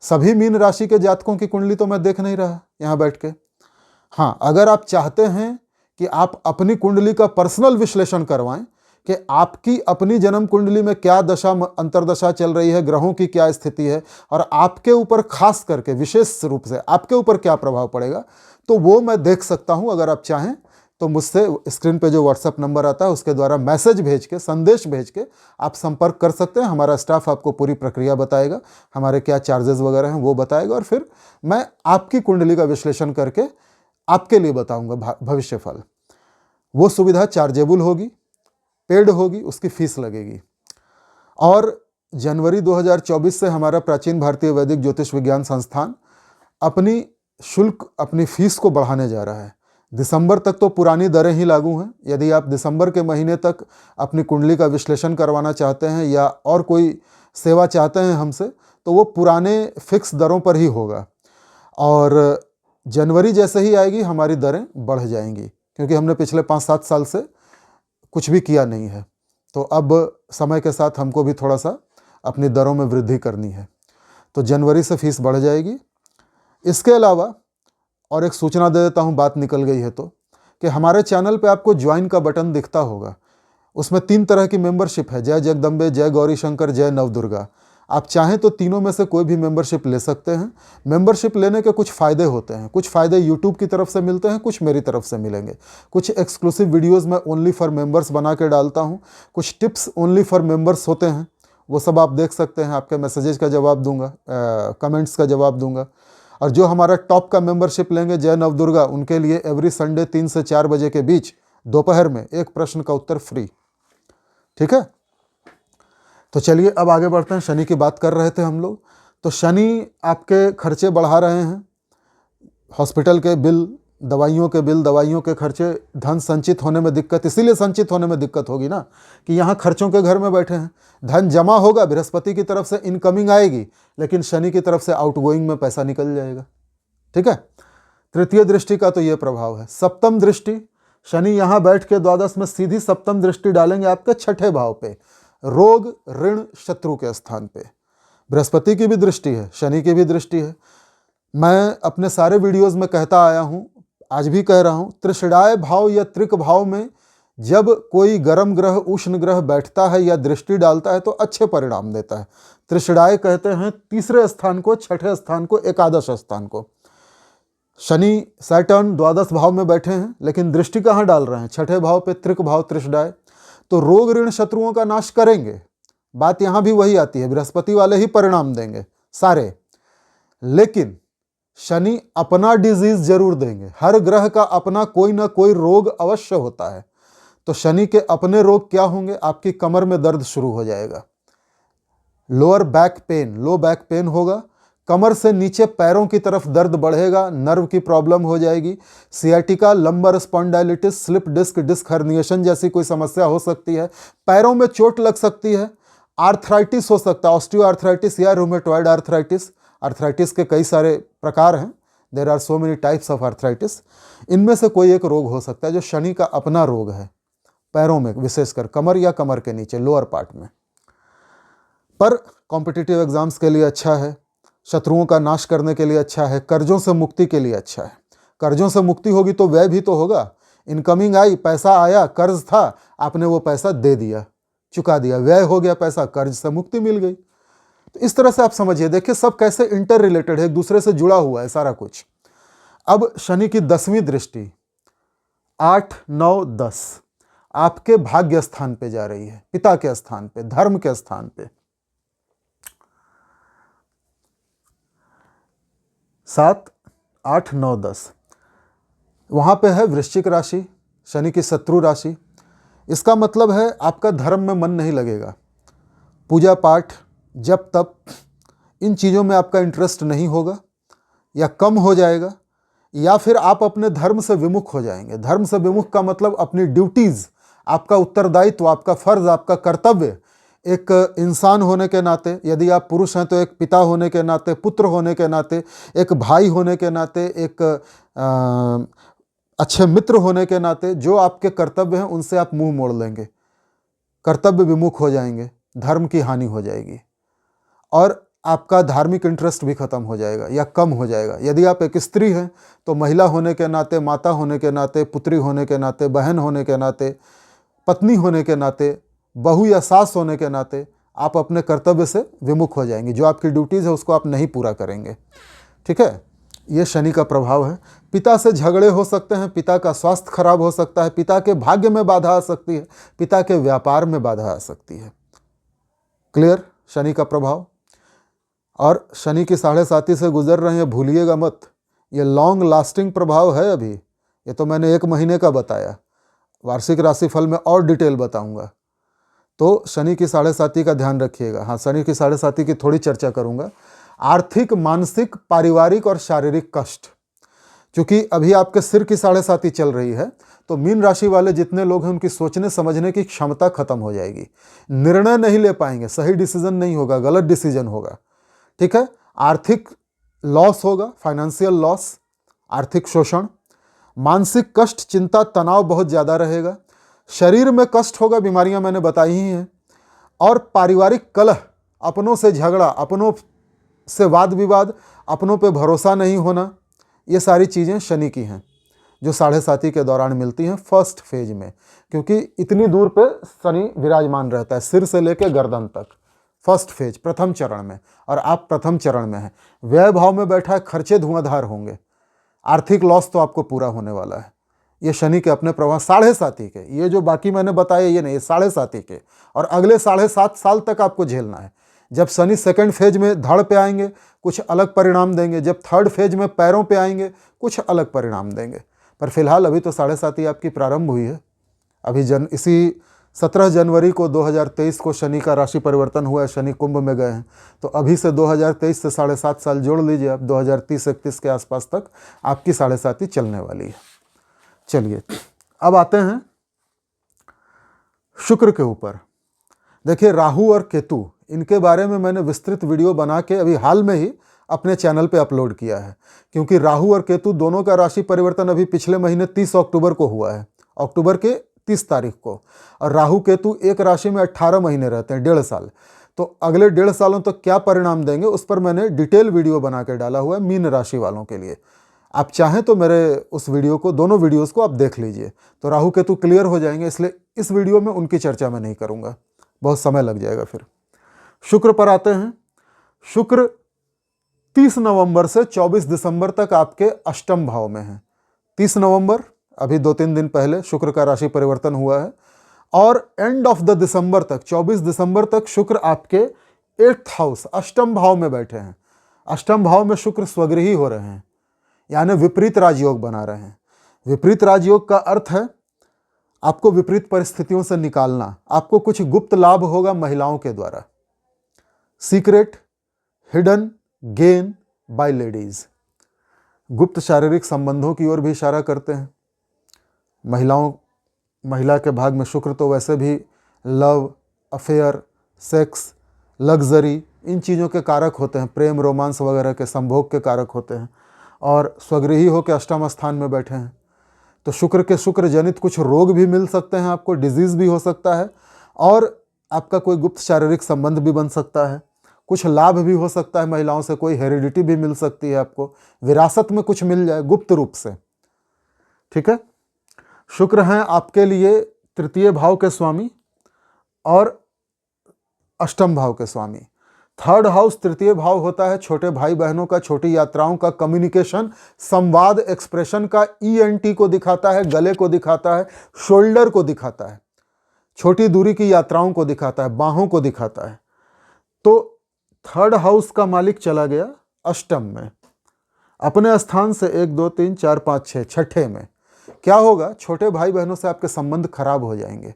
A: सभी मीन राशि के जातकों की कुंडली तो मैं देख नहीं रहा यहाँ बैठ के। हाँ, अगर आप चाहते हैं कि आप अपनी कुंडली का पर्सनल विश्लेषण करवाएं कि आपकी अपनी जन्म कुंडली में क्या दशा अंतरदशा चल रही है, ग्रहों की क्या स्थिति है और आपके ऊपर खास करके विशेष रूप से आपके ऊपर क्या प्रभाव पड़ेगा, तो वो मैं देख सकता हूँ। अगर आप चाहें तो मुझसे स्क्रीन पे जो व्हाट्सएप नंबर आता है उसके द्वारा मैसेज भेज के, संदेश भेज के आप संपर्क कर सकते हैं। हमारा स्टाफ आपको पूरी प्रक्रिया बताएगा, हमारे क्या चार्जेस वगैरह हैं वो बताएगा, और फिर मैं आपकी कुंडली का विश्लेषण करके आपके लिए बताऊंगा भविष्य फल। वो सुविधा चार्जेबल होगी, पेड होगी, उसकी फीस लगेगी। और जनवरी 2024 से हमारा प्राचीन भारतीय वैदिक ज्योतिष विज्ञान संस्थान अपनी शुल्क, अपनी फीस को बढ़ाने जा रहा है। दिसंबर तक तो पुरानी दरें ही लागू हैं। यदि आप दिसंबर के महीने तक अपनी कुंडली का विश्लेषण करवाना चाहते हैं या और कोई सेवा चाहते हैं हमसे, तो वो पुराने फिक्स दरों पर ही होगा, और जनवरी जैसे ही आएगी हमारी दरें बढ़ जाएंगी, क्योंकि हमने पिछले 5-7 साल से कुछ भी किया नहीं है। तो अब समय के साथ हमको भी थोड़ा सा अपनी दरों में वृद्धि करनी है, तो जनवरी से फीस बढ़ जाएगी। इसके अलावा और एक सूचना दे देता हूँ, बात निकल गई है तो, कि हमारे चैनल पे आपको ज्वाइन का बटन दिखता होगा। उसमें 3 तरह की मेंबरशिप है, जय जगदम्बे, जय गौरी शंकर, जय नवदुर्गा। आप चाहें तो तीनों में से कोई भी मेंबरशिप ले सकते हैं। मेंबरशिप लेने के कुछ फ़ायदे होते हैं, कुछ फ़ायदे यूट्यूब की तरफ से मिलते हैं, कुछ मेरी तरफ से मिलेंगे। कुछ एक्सक्लूसिव वीडियोज़ मैं ओनली फॉर मेंबर्स बना के डालता हूँ, कुछ टिप्स ओनली फॉर मेंबर्स होते हैं, वो सब आप देख सकते हैं। आपके मैसेजेस का जवाब दूंगा, कमेंट्स का जवाब दूंगा। और जो हमारा टॉप का मेंबरशिप लेंगे जय नवदुर्गा, उनके लिए एवरी संडे 3 से 4 बजे के बीच दोपहर में एक प्रश्न का उत्तर फ्री। ठीक है, तो चलिए अब आगे बढ़ते हैं। शनि की बात कर रहे थे हम लोग, तो शनि आपके खर्चे बढ़ा रहे हैं, हॉस्पिटल के बिल, दवाइयों के बिल, दवाइयों के खर्चे, धन संचित होने में दिक्कत। इसीलिए संचित होने में दिक्कत होगी ना कि यहाँ खर्चों के घर में बैठे हैं। धन जमा होगा, बृहस्पति की तरफ से इनकमिंग आएगी, लेकिन शनि की तरफ से आउटगोइंग में पैसा निकल जाएगा। ठीक है, तृतीय दृष्टि का तो ये प्रभाव है। सप्तम दृष्टि, शनि यहाँ बैठ के द्वादश में सीधी सप्तम दृष्टि डालेंगे आपके छठे भाव पे, रोग ऋण शत्रु के स्थान पे। बृहस्पति की भी दृष्टि है, शनि की भी दृष्टि है। मैं अपने सारे वीडियोस में कहता आया हूँ, आज भी कह रहा हूँ, त्रिषडाय भाव या त्रिक भाव में जब कोई गर्म ग्रह, उष्ण ग्रह बैठता है या दृष्टि डालता है तो अच्छे परिणाम देता है। त्रिषडाय कहते हैं तीसरे स्थान को, छठे स्थान को, एकादश स्थान को। शनि सैटर्न द्वादश भाव में बैठे हैं, लेकिन दृष्टि कहाँ डाल रहे हैं? छठे भाव पे, त्रिक भाव, त्रिषडाय। तो रोग ऋण शत्रुओं का नाश करेंगे। बात यहां भी वही आती है, बृहस्पति वाले ही परिणाम देंगे सारे, लेकिन शनि अपना डिजीज जरूर देंगे। हर ग्रह का अपना कोई ना कोई रोग अवश्य होता है। तो शनि के अपने रोग क्या होंगे? आपकी कमर में दर्द शुरू हो जाएगा, lower back pain, low back pain होगा। कमर से नीचे पैरों की तरफ दर्द बढ़ेगा, नर्व की प्रॉब्लम हो जाएगी, sciatica, lumbar spondylitis, slip disc, disc herniation जैसी कोई समस्या हो सकती है। पैरों में चोट लग सकती है, आर्थराइटिस हो सकता है, ऑस्टियो आर्थराइटिस या रूमेटॉइड आर्थराइटिस। आर्थराइटिस के कई सारे प्रकार हैं, there are so many types of arthritis. इनमें से कोई एक रोग हो सकता है जो शनि का अपना रोग है, पैरों में, विशेषकर कमर या कमर के नीचे, लोअर पार्ट में। पर कॉम्पिटिटिव एग्जाम्स के लिए अच्छा है, शत्रुओं का नाश करने के लिए अच्छा है, कर्जों से मुक्ति के लिए अच्छा है। कर्जों से मुक्ति होगी तो व्यय भी तो होगा। इनकमिंग आई, पैसा आया, कर्ज था, आपने वो पैसा दे दिया, चुका दिया, व्यय हो गया पैसा, कर्ज से मुक्ति मिल गई। तो इस तरह से आप समझिए, देखिए सब कैसे इंटर रिलेटेड है, एक दूसरे से जुड़ा हुआ है सारा कुछ। अब शनि की 10वीं दृष्टि 8, 9, 10 आपके भाग्य स्थान पे जा रही है, पिता के स्थान पे, धर्म के स्थान पे। 7, 8, 9, 10 वहां पे है वृश्चिक राशि, शनि की शत्रु राशि। इसका मतलब है आपका धर्म में मन नहीं लगेगा, पूजा पाठ, जप तप, इन चीज़ों में आपका इंटरेस्ट नहीं होगा या कम हो जाएगा, या फिर आप अपने धर्म से विमुख हो जाएंगे। धर्म से विमुख का मतलब अपनी ड्यूटीज़, आपका उत्तरदायित्व, आपका फर्ज, आपका कर्तव्य, एक इंसान होने के नाते, यदि आप पुरुष हैं तो एक पिता होने के नाते, पुत्र होने के नाते, एक भाई होने के नाते, एक अच्छे मित्र होने के नाते, जो आपके कर्तव्य हैं उनसे आप मुंह मोड़ लेंगे, कर्तव्य विमुख हो जाएंगे, धर्म की हानि हो जाएगी और आपका धार्मिक इंटरेस्ट भी खत्म हो जाएगा या कम हो जाएगा। यदि आप एक स्त्री हैं तो महिला होने के नाते, माता होने के नाते, पुत्री होने के नाते, बहन होने के नाते, पत्नी होने के नाते, बहू या सास होने के नाते आप अपने कर्तव्य से विमुख हो जाएंगे। जो आपकी ड्यूटीज़ है उसको आप नहीं पूरा करेंगे। ठीक है, ये शनि का प्रभाव है। पिता से झगड़े हो सकते हैं, पिता का स्वास्थ्य खराब हो सकता है, पिता के भाग्य में बाधा आ सकती है, पिता के व्यापार में बाधा आ सकती है। क्लियर, शनि का प्रभाव। और शनि की 7.5 से गुजर रहे हैं, भूलिएगा मत, ये लॉन्ग लास्टिंग प्रभाव है। अभी ये तो मैंने 1 महीने का बताया, वार्षिक राशिफल में और डिटेल बताऊंगा। तो शनि की 7.5 का ध्यान रखिएगा। हाँ, शनि की 7.5 की थोड़ी चर्चा करूंगा। आर्थिक, मानसिक, पारिवारिक और शारीरिक कष्ट, क्योंकि अभी आपके सिर की 7.5 चल रही है, तो मीन राशि वाले जितने लोग हैं उनकी सोचने समझने की क्षमता खत्म हो जाएगी, निर्णय नहीं ले पाएंगे, सही डिसीजन नहीं होगा, गलत डिसीजन होगा। ठीक है, आर्थिक लॉस होगा, फाइनेंशियल लॉस, आर्थिक शोषण, मानसिक कष्ट, चिंता, तनाव बहुत ज़्यादा रहेगा। शरीर में कष्ट होगा, बीमारियां मैंने बताई ही हैं, और पारिवारिक कलह, अपनों से झगड़ा, अपनों से वाद विवाद, अपनों पे भरोसा नहीं होना, ये सारी चीज़ें शनि की हैं जो 7.5 के दौरान मिलती हैं फर्स्ट फेज में, क्योंकि इतनी दूर पे शनि विराजमान रहता है सिर से लेकर गर्दन तक, फर्स्ट फेज प्रथम चरण में, और आप प्रथम चरण में हैं। व्यय भाव में बैठा है, खर्चे धुआंधार होंगे, आर्थिक लॉस तो आपको पूरा होने वाला है। ये शनि के अपने प्रभाव 7.5 के, ये जो बाकी मैंने बताया ये नहीं, 7.5 के, और अगले 7.5 साल तक आपको झेलना है। जब शनि सेकंड फेज में धड़ पे आएंगे कुछ अलग परिणाम देंगे, जब थर्ड फेज में पैरों पे आएंगे कुछ अलग परिणाम देंगे, पर फिलहाल अभी तो 7.5 आपकी प्रारंभ हुई है। अभी इसी 17 जनवरी को 2023 को शनि का राशि परिवर्तन हुआ है, शनि कुंभ में गए हैं, तो अभी से 2023 से 7.5 साल जोड़ लीजिए आप, 2030-31 के आसपास तक आपकी 7.5 चलने वाली है। चलिए अब आते हैं शुक्र के ऊपर। देखिए राहु और केतु, इनके बारे में मैंने विस्तृत वीडियो बना के अभी हाल में ही अपने चैनल पे अपलोड किया है, क्योंकि राहु और केतु दोनों का राशि परिवर्तन अभी पिछले महीने 30 अक्टूबर को हुआ है, अक्टूबर के 30 तारीख को, और राहु केतु एक राशि में 18 महीने रहते हैं, 1.5 साल। तो अगले 1.5 सालों तक क्या परिणाम देंगे उस पर मैंने डिटेल वीडियो बना के डाला हुआ है मीन राशि वालों के लिए। आप चाहें तो मेरे उस वीडियो को, दोनों वीडियोस को आप देख लीजिए, तो राहु केतु क्लियर हो जाएंगे, इसलिए इस वीडियो में उनकी चर्चा मैं नहीं करूंगा, बहुत समय लग जाएगा फिर। शुक्र पर आते हैं। शुक्र 30 नवंबर से 24 दिसंबर तक आपके अष्टम भाव में है। 30 नवंबर अभी 2-3 दिन पहले शुक्र का राशि परिवर्तन हुआ है, और एंड ऑफ द दिसंबर तक, 24 दिसंबर तक शुक्र आपके 8th हाउस अष्टम भाव में बैठे हैं। अष्टम भाव में शुक्र स्वगृही हो रहे हैं, यानी विपरीत राजयोग बना रहे हैं। विपरीत राजयोग का अर्थ है आपको विपरीत परिस्थितियों से निकालना, आपको कुछ गुप्त लाभ होगा महिलाओं के द्वारा, secret hidden gain by ladies, गुप्त शारीरिक संबंधों की ओर भी इशारा करते हैं। महिला के भाग में शुक्र तो वैसे भी लव, अफेयर, सेक्स, लग्जरी, इन चीज़ों के कारक होते हैं, प्रेम रोमांस वगैरह के संभोग के कारक होते हैं, और स्वगृही होकर अष्टम स्थान में बैठे हैं। तो शुक्र के शुक्र जनित कुछ रोग भी मिल सकते हैं आपको, डिजीज़ भी हो सकता है, और आपका कोई गुप्त शारीरिक संबंध भी बन सकता है, कुछ लाभ भी हो सकता है, महिलाओं से कोई हेरिडिटी भी मिल सकती है, आपको विरासत में कुछ मिल जाए गुप्त रूप से। ठीक है, शुक्र हैं आपके लिए 3य भाव के स्वामी और अष्टम भाव के स्वामी। 3rd हाउस 3य भाव होता है छोटे भाई बहनों का, छोटी यात्राओं का, कम्युनिकेशन, संवाद, एक्सप्रेशन का, ENT को दिखाता है, गले को दिखाता है, शोल्डर को दिखाता है, छोटी दूरी की यात्राओं को दिखाता है, बाहों को दिखाता है। तो 3rd हाउस का मालिक चला गया अष्टम में, अपने स्थान से 1 2 3 4 5 6 छठे में। क्या होगा, छोटे भाई बहनों से आपके संबंध खराब हो जाएंगे,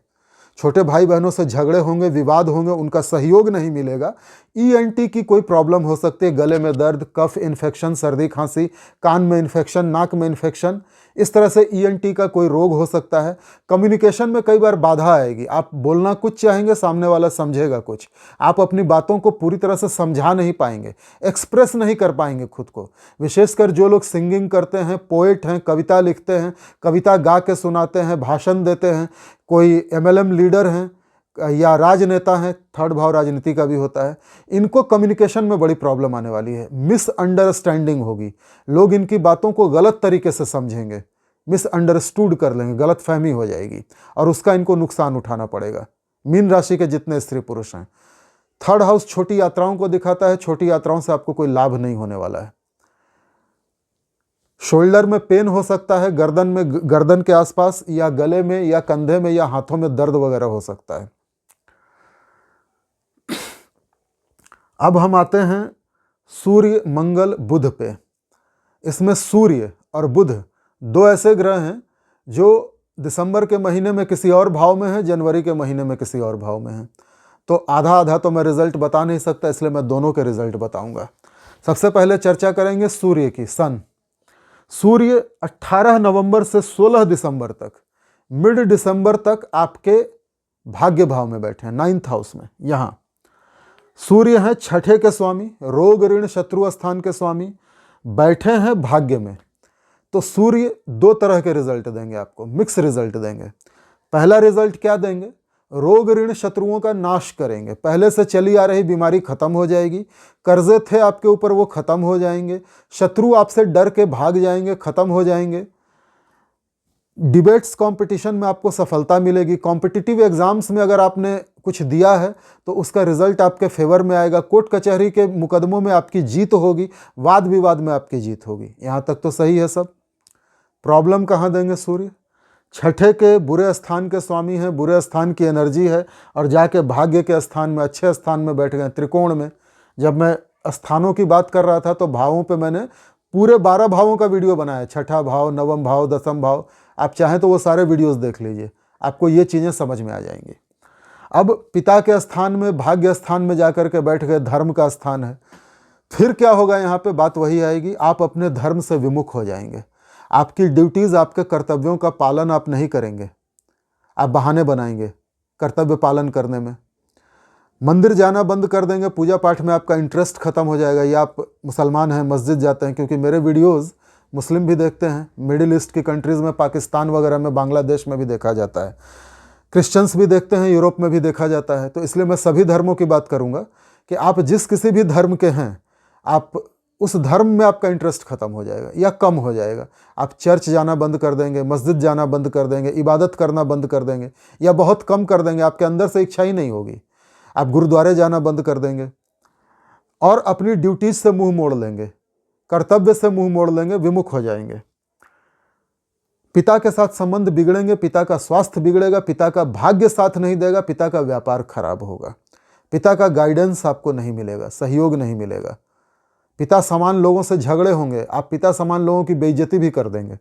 A: छोटे भाई बहनों से झगड़े होंगे, विवाद होंगे, उनका सहयोग नहीं मिलेगा। ENT की कोई प्रॉब्लम हो सकती है, गले में दर्द, कफ इन्फेक्शन, सर्दी खांसी, कान में इन्फेक्शन, नाक में इन्फेक्शन, इस तरह से ENT का कोई रोग हो सकता है। कम्युनिकेशन में कई बार बाधा आएगी, आप बोलना कुछ चाहेंगे, सामने वाला समझेगा कुछ, आप अपनी बातों को पूरी तरह से समझा नहीं पाएंगे, एक्सप्रेस नहीं कर पाएंगे खुद को। विशेषकर जो लोग सिंगिंग करते हैं, पोएट हैं, कविता लिखते हैं, कविता गा के सुनाते हैं, भाषण देते हैं, कोई MLM लीडर हैं या राजनेता हैं, 3rd भाव राजनीति का भी होता है, इनको कम्युनिकेशन में बड़ी प्रॉब्लम आने वाली है। मिसअंडरस्टैंडिंग होगी, लोग इनकी बातों को गलत तरीके से समझेंगे, मिसअंडरस्टूड कर लेंगे, गलत फहमी हो जाएगी, और उसका इनको नुकसान उठाना पड़ेगा। मीन राशि के जितने स्त्री पुरुष हैं, 3rd हाउस छोटी यात्राओं को दिखाता है, छोटी यात्राओं से आपको कोई लाभ नहीं होने वाला है। शोल्डर में पेन हो सकता है, गर्दन के आसपास, या गले में, या कंधे में, या हाथों में दर्द वगैरह हो सकता है। अब हम आते हैं सूर्य, मंगल, बुध पे। इसमें सूर्य और बुध 2 ऐसे ग्रह हैं जो दिसंबर के महीने में किसी और भाव में है, जनवरी के महीने में किसी और भाव में है। तो आधा आधा तो मैं रिजल्ट बता नहीं सकता, इसलिए मैं दोनों के रिजल्ट बताऊंगा। सबसे पहले चर्चा करेंगे सूर्य की, सन। सूर्य 18 नवंबर से 16 दिसंबर तक, मिड दिसंबर तक आपके भाग्य भाव में बैठे हैं, 9th हाउस में। यहां सूर्य हैं 6ठे के स्वामी, रोग ऋण शत्रु स्थान के स्वामी, बैठे हैं भाग्य में। तो सूर्य 2 तरह के रिजल्ट देंगे आपको, मिक्स रिजल्ट देंगे। पहला रिजल्ट क्या देंगे? रोग ऋण शत्रुओं का नाश करेंगे। पहले से चली आ रही बीमारी खत्म हो जाएगी, कर्जे थे आपके ऊपर वो खत्म हो जाएंगे, शत्रु आपसे डर के भाग जाएंगे, खत्म हो जाएंगे। डिबेट्स कंपटीशन में आपको सफलता मिलेगी। कॉम्पिटिटिव एग्जाम्स में अगर आपने कुछ दिया है तो उसका रिजल्ट आपके फेवर में आएगा। कोर्ट कचहरी के मुकदमों में आपकी जीत होगी, वाद विवाद में आपकी जीत होगी। यहाँ तक तो सही है सब। प्रॉब्लम कहाँ देंगे सूर्य? छठे के बुरे स्थान के स्वामी हैं, बुरे स्थान की एनर्जी है और जाके भाग्य के स्थान में, अच्छे स्थान में बैठ गए, त्रिकोण में। जब मैं स्थानों की बात कर रहा था तो भावों पे मैंने पूरे 12 भावों का वीडियो बनाया, छठा भाव, नवम भाव, दसम भाव। आप चाहें तो वो सारे वीडियोस देख लीजिए, आपको ये चीज़ें समझ में आ जाएंगी। अब पिता के स्थान में, भाग्य स्थान में जाकर के बैठ गए, धर्म का स्थान है। फिर क्या होगा? यहाँ पे बात वही आएगी, आप अपने धर्म से विमुख हो जाएंगे। आपकी ड्यूटीज़, आपके कर्तव्यों का पालन आप नहीं करेंगे, आप बहाने बनाएंगे कर्तव्य पालन करने में। मंदिर जाना बंद कर देंगे, पूजा पाठ में आपका इंटरेस्ट खत्म हो जाएगा। या आप मुसलमान हैं, मस्जिद जाते हैं, क्योंकि मेरे वीडियोस मुस्लिम भी देखते हैं, मिडिल ईस्ट की कंट्रीज़ में, पाकिस्तान वगैरह में, बांग्लादेश में भी देखा जाता है। क्रिश्चियंस भी देखते हैं, यूरोप में भी देखा जाता है। तो इसलिए मैं सभी धर्मों की बात करूँगा कि आप जिस किसी भी धर्म के हैं, आप उस धर्म में आपका इंटरेस्ट खत्म हो जाएगा या कम हो जाएगा। आप चर्च जाना बंद कर देंगे, मस्जिद जाना बंद कर देंगे, इबादत करना बंद कर देंगे या बहुत कम कर देंगे। आपके अंदर से इच्छा ही नहीं होगी। आप गुरुद्वारे जाना बंद कर देंगे और अपनी ड्यूटीज से मुंह मोड़ लेंगे, कर्तव्य से मुंह मोड़ लेंगे, विमुख हो जाएंगे। पिता के साथ संबंध बिगड़ेंगे, पिता का स्वास्थ्य बिगड़ेगा, पिता का भाग्य साथ नहीं देगा, पिता का व्यापार खराब होगा, पिता का गाइडेंस आपको नहीं मिलेगा, सहयोग नहीं मिलेगा। पिता समान लोगों से झगड़े होंगे, आप पिता समान लोगों की बेइज्जती भी कर देंगे।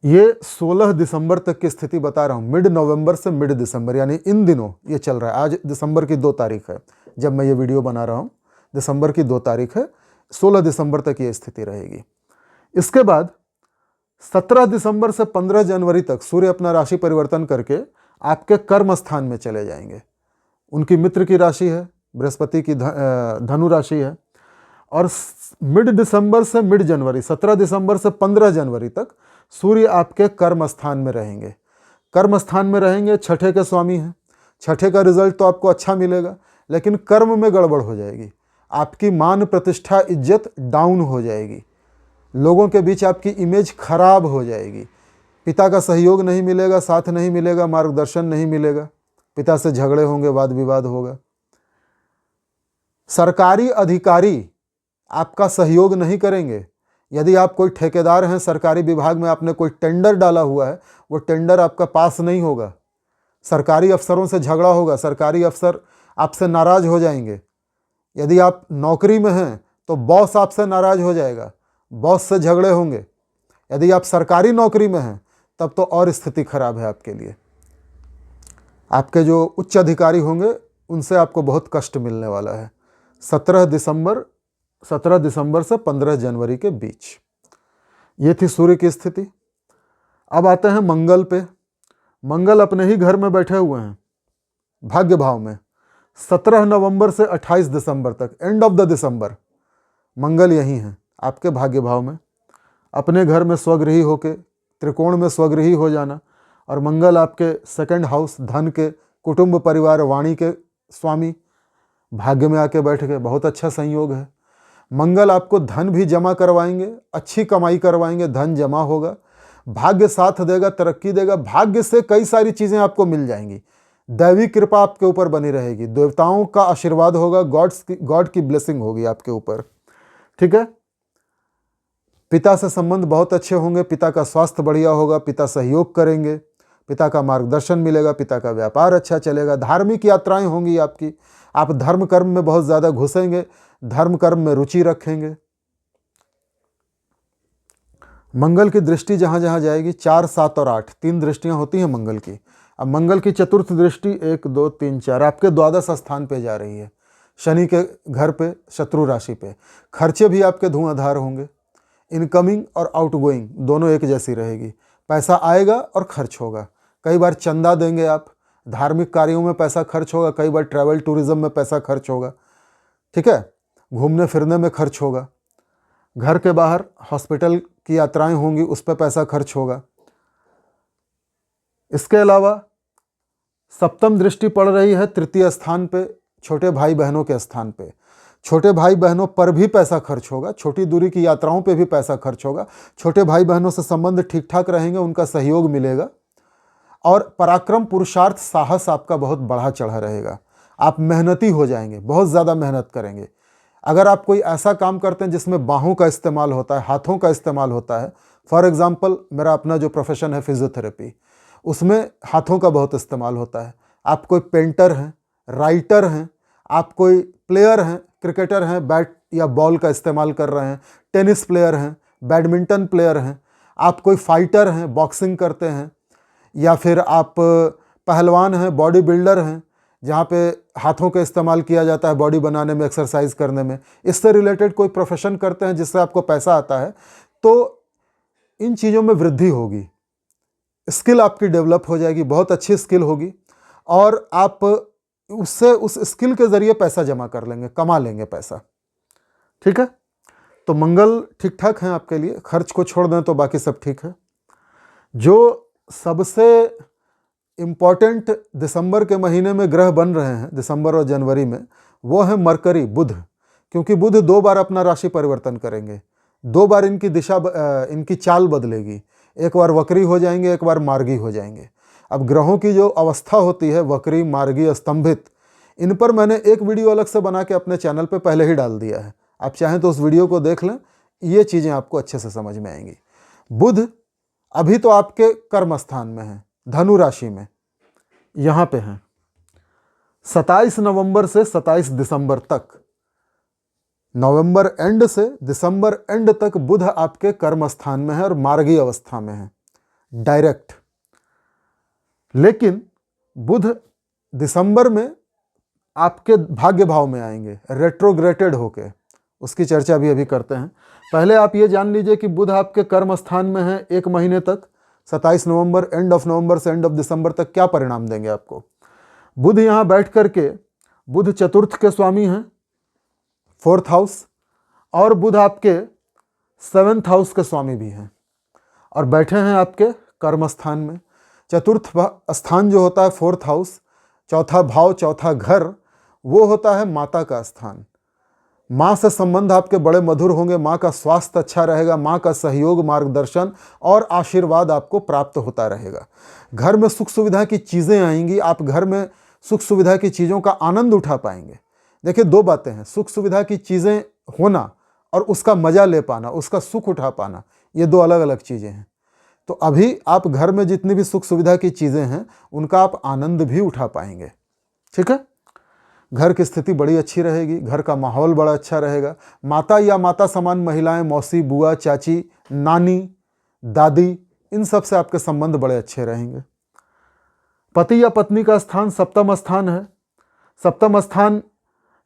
A: ये 16 दिसंबर तक की स्थिति बता रहा हूं, मिड नवंबर से मिड दिसंबर, यानी इन दिनों ये चल रहा है। आज दिसंबर की 2 तारीख है जब मैं ये वीडियो बना रहा हूं, दिसंबर की 2 तारीख है। 16 दिसंबर तक ये स्थिति रहेगी। इसके बाद 17 दिसंबर से 15 जनवरी तक सूर्य अपना राशि परिवर्तन करके आपके कर्म स्थान में चले जाएंगे। उनकी मित्र की राशि है, बृहस्पति की धनु राशि है। और मिड दिसंबर से मिड जनवरी, 17 दिसंबर से 15 जनवरी तक सूर्य आपके कर्म स्थान में रहेंगे। कर्म स्थान में रहेंगे, छठे के स्वामी हैं। छठे का रिजल्ट तो आपको अच्छा मिलेगा, लेकिन कर्म में गड़बड़ हो जाएगी। आपकी मान प्रतिष्ठा, इज्जत डाउन हो जाएगी, लोगों के बीच आपकी इमेज खराब हो जाएगी। पिता का सहयोग नहीं मिलेगा, साथ नहीं मिलेगा, मार्गदर्शन नहीं मिलेगा, पिता से झगड़े होंगे, वाद विवाद होगा। सरकारी अधिकारी आपका सहयोग नहीं करेंगे। यदि आप कोई ठेकेदार हैं, सरकारी विभाग में आपने कोई टेंडर डाला हुआ है, वो टेंडर आपका पास नहीं होगा। सरकारी अफसरों से झगड़ा होगा, सरकारी अफसर आपसे नाराज हो जाएंगे। यदि आप नौकरी में हैं तो बॉस आपसे नाराज हो जाएगा, बॉस से झगड़े होंगे। यदि आप सरकारी नौकरी में हैं तब तो और स्थिति खराब है आपके लिए। आपके जो उच्च अधिकारी होंगे उनसे आपको बहुत कष्ट मिलने वाला है। 17 दिसंबर से 15 जनवरी के बीच ये थी सूर्य की स्थिति। अब आते हैं मंगल पे। मंगल अपने ही घर में बैठे हुए हैं भाग्य भाव में। 17 नवंबर से 28 दिसंबर तक, एंड ऑफ द दिसंबर, मंगल यही हैं आपके भाग्य भाव में। अपने घर में स्वगृही होके, त्रिकोण में स्वगृही हो जाना। और मंगल आपके सेकंड हाउस, धन के, कुटुंब, परिवार, वाणी के स्वामी भाग्य में आके बैठ गए। बहुत अच्छा संयोग है। मंगल आपको धन भी जमा करवाएंगे, अच्छी कमाई करवाएंगे, धन जमा होगा, भाग्य साथ देगा, तरक्की देगा। भाग्य से कई सारी चीज़ें आपको मिल जाएंगी। दैवी कृपा आपके ऊपर बनी रहेगी, देवताओं का आशीर्वाद होगा, गॉड की ब्लेसिंग होगी आपके ऊपर। ठीक है। पिता से संबंध बहुत अच्छे होंगे, पिता का स्वास्थ्य बढ़िया होगा, पिता सहयोग करेंगे, पिता का मार्गदर्शन मिलेगा, पिता का व्यापार अच्छा चलेगा। धार्मिक यात्राएं होंगी आपकी, आप धर्म कर्म में बहुत ज़्यादा घुसेंगे, धर्म कर्म में रुचि रखेंगे। मंगल की दृष्टि जहाँ जहाँ जाएगी, 4, 7 और 8, 3 दृष्टियाँ होती हैं मंगल की। अब मंगल की चतुर्थ दृष्टि 1, 2, 3, 4 आपके द्वादश स्थान पे जा रही है, शनि के घर पे, शत्रु राशि पे। खर्चे भी आपके धुआंधार होंगे। इनकमिंग और आउटगोइंग दोनों एक जैसी रहेगी। पैसा आएगा और खर्च होगा। कई बार चंदा देंगे आप, धार्मिक कार्यों में पैसा खर्च होगा, कई बार ट्रैवल टूरिज्म में पैसा खर्च होगा। ठीक है। घूमने फिरने में खर्च होगा। घर के बाहर हॉस्पिटल की यात्राएं होंगी, उस पर पैसा खर्च होगा। इसके अलावा सप्तम दृष्टि पड़ रही है तृतीय स्थान पे, छोटे भाई बहनों के स्थान पे। छोटे भाई बहनों पर भी पैसा खर्च होगा, छोटी दूरी की यात्राओं पे भी पैसा खर्च होगा। छोटे भाई बहनों से संबंध ठीक ठाक रहेंगे, उनका सहयोग मिलेगा। और पराक्रम, पुरुषार्थ, साहस आपका बहुत बढ़ा चढ़ा रहेगा। आप मेहनती हो जाएंगे, बहुत ज़्यादा मेहनत करेंगे। अगर आप कोई ऐसा काम करते हैं जिसमें बाहों का इस्तेमाल होता है, हाथों का इस्तेमाल होता है, फॉर एग्जाम्पल मेरा अपना जो प्रोफेशन है फिजियोथेरेपी, उसमें हाथों का बहुत इस्तेमाल होता है। आप कोई पेंटर हैं, राइटर हैं, आप कोई प्लेयर हैं, क्रिकेटर हैं, बैट या बॉल का इस्तेमाल कर रहे हैं, टेनिस प्लेयर हैं, बैडमिंटन प्लेयर हैं, आप कोई फाइटर हैं, बॉक्सिंग करते हैं, या फिर आप पहलवान हैं, बॉडी बिल्डर हैं, जहाँ पे हाथों का इस्तेमाल किया जाता है बॉडी बनाने में, एक्सरसाइज करने में, इससे रिलेटेड कोई प्रोफेशन करते हैं जिससे आपको पैसा आता है, तो इन चीज़ों में वृद्धि होगी। स्किल आपकी डेवलप हो जाएगी, बहुत अच्छी स्किल होगी, और आप उससे उस स्किल के ज़रिए पैसा जमा कर लेंगे, कमा लेंगे पैसा। ठीक है, तो मंगल ठीक ठाक हैं आपके लिए, खर्च को छोड़ दें तो बाकी सब ठीक है। जो सबसे इम्पॉर्टेंट दिसंबर के महीने में ग्रह बन रहे हैं, दिसंबर और जनवरी में, वो है मरकरी, बुध। क्योंकि बुध 2 बार अपना राशि परिवर्तन करेंगे, 2 बार इनकी दिशा, इनकी चाल बदलेगी। एक बार वक्री हो जाएंगे, एक बार मार्गी हो जाएंगे। अब ग्रहों की जो अवस्था होती है, वक्री, मार्गी, स्तंभित, इन पर मैंने एक वीडियो अलग से बना के अपने चैनल पे पहले ही डाल दिया है। आप चाहें तो उस वीडियो को देख लें, ये चीज़ें आपको अच्छे से समझ में आएंगी। बुध अभी तो आपके कर्म स्थान में है, धनु राशि में, यहाँ पे हैं। 27 नवंबर से 27 दिसंबर तक, नवंबर एंड से दिसंबर एंड तक बुध आपके कर्म स्थान में है और मार्गी अवस्था में है, डायरेक्ट। लेकिन बुध दिसंबर में आपके भाग्य भाव में आएंगे, रेट्रोग्रेटेड होके, उसकी चर्चा भी अभी करते हैं। पहले आप ये जान लीजिए कि बुध आपके कर्म स्थान में है 1 महीने तक, 27 नवंबर, एंड ऑफ नवंबर से एंड ऑफ दिसंबर तक क्या परिणाम देंगे आपको। बुध यहाँ बैठ करके, बुध चतुर्थ के स्वामी हैं, 4th हाउस, और बुध आपके 7th हाउस के स्वामी भी हैं, और बैठे हैं आपके कर्म स्थान में। चतुर्थ स्थान जो होता है 4th हाउस, चौथा भाव, चौथा घर, वो होता है माता का स्थान। माँ से संबंध आपके बड़े मधुर होंगे, माँ का स्वास्थ्य अच्छा रहेगा, माँ का सहयोग, मार्गदर्शन और आशीर्वाद आपको प्राप्त होता रहेगा। घर में सुख सुविधा की चीज़ें आएंगी, आप घर में सुख सुविधा की चीज़ों का आनंद उठा पाएंगे। देखिए, 2 बातें हैं, सुख सुविधा की चीज़ें होना और उसका मज़ा ले पाना, उसका सुख उठा पाना, ये 2 अलग अलग चीज़ें हैं। तो अभी आप घर में जितनी भी सुख सुविधा की चीज़ें हैं, उनका आप आनंद भी उठा पाएंगे। ठीक है, घर की स्थिति बड़ी अच्छी रहेगी, घर का माहौल बड़ा अच्छा रहेगा। माता या माता समान महिलाएं, मौसी, बुआ, चाची, नानी, दादी, इन सब से आपके संबंध बड़े अच्छे रहेंगे। पति या पत्नी का स्थान 7वां स्थान है। 7वां स्थान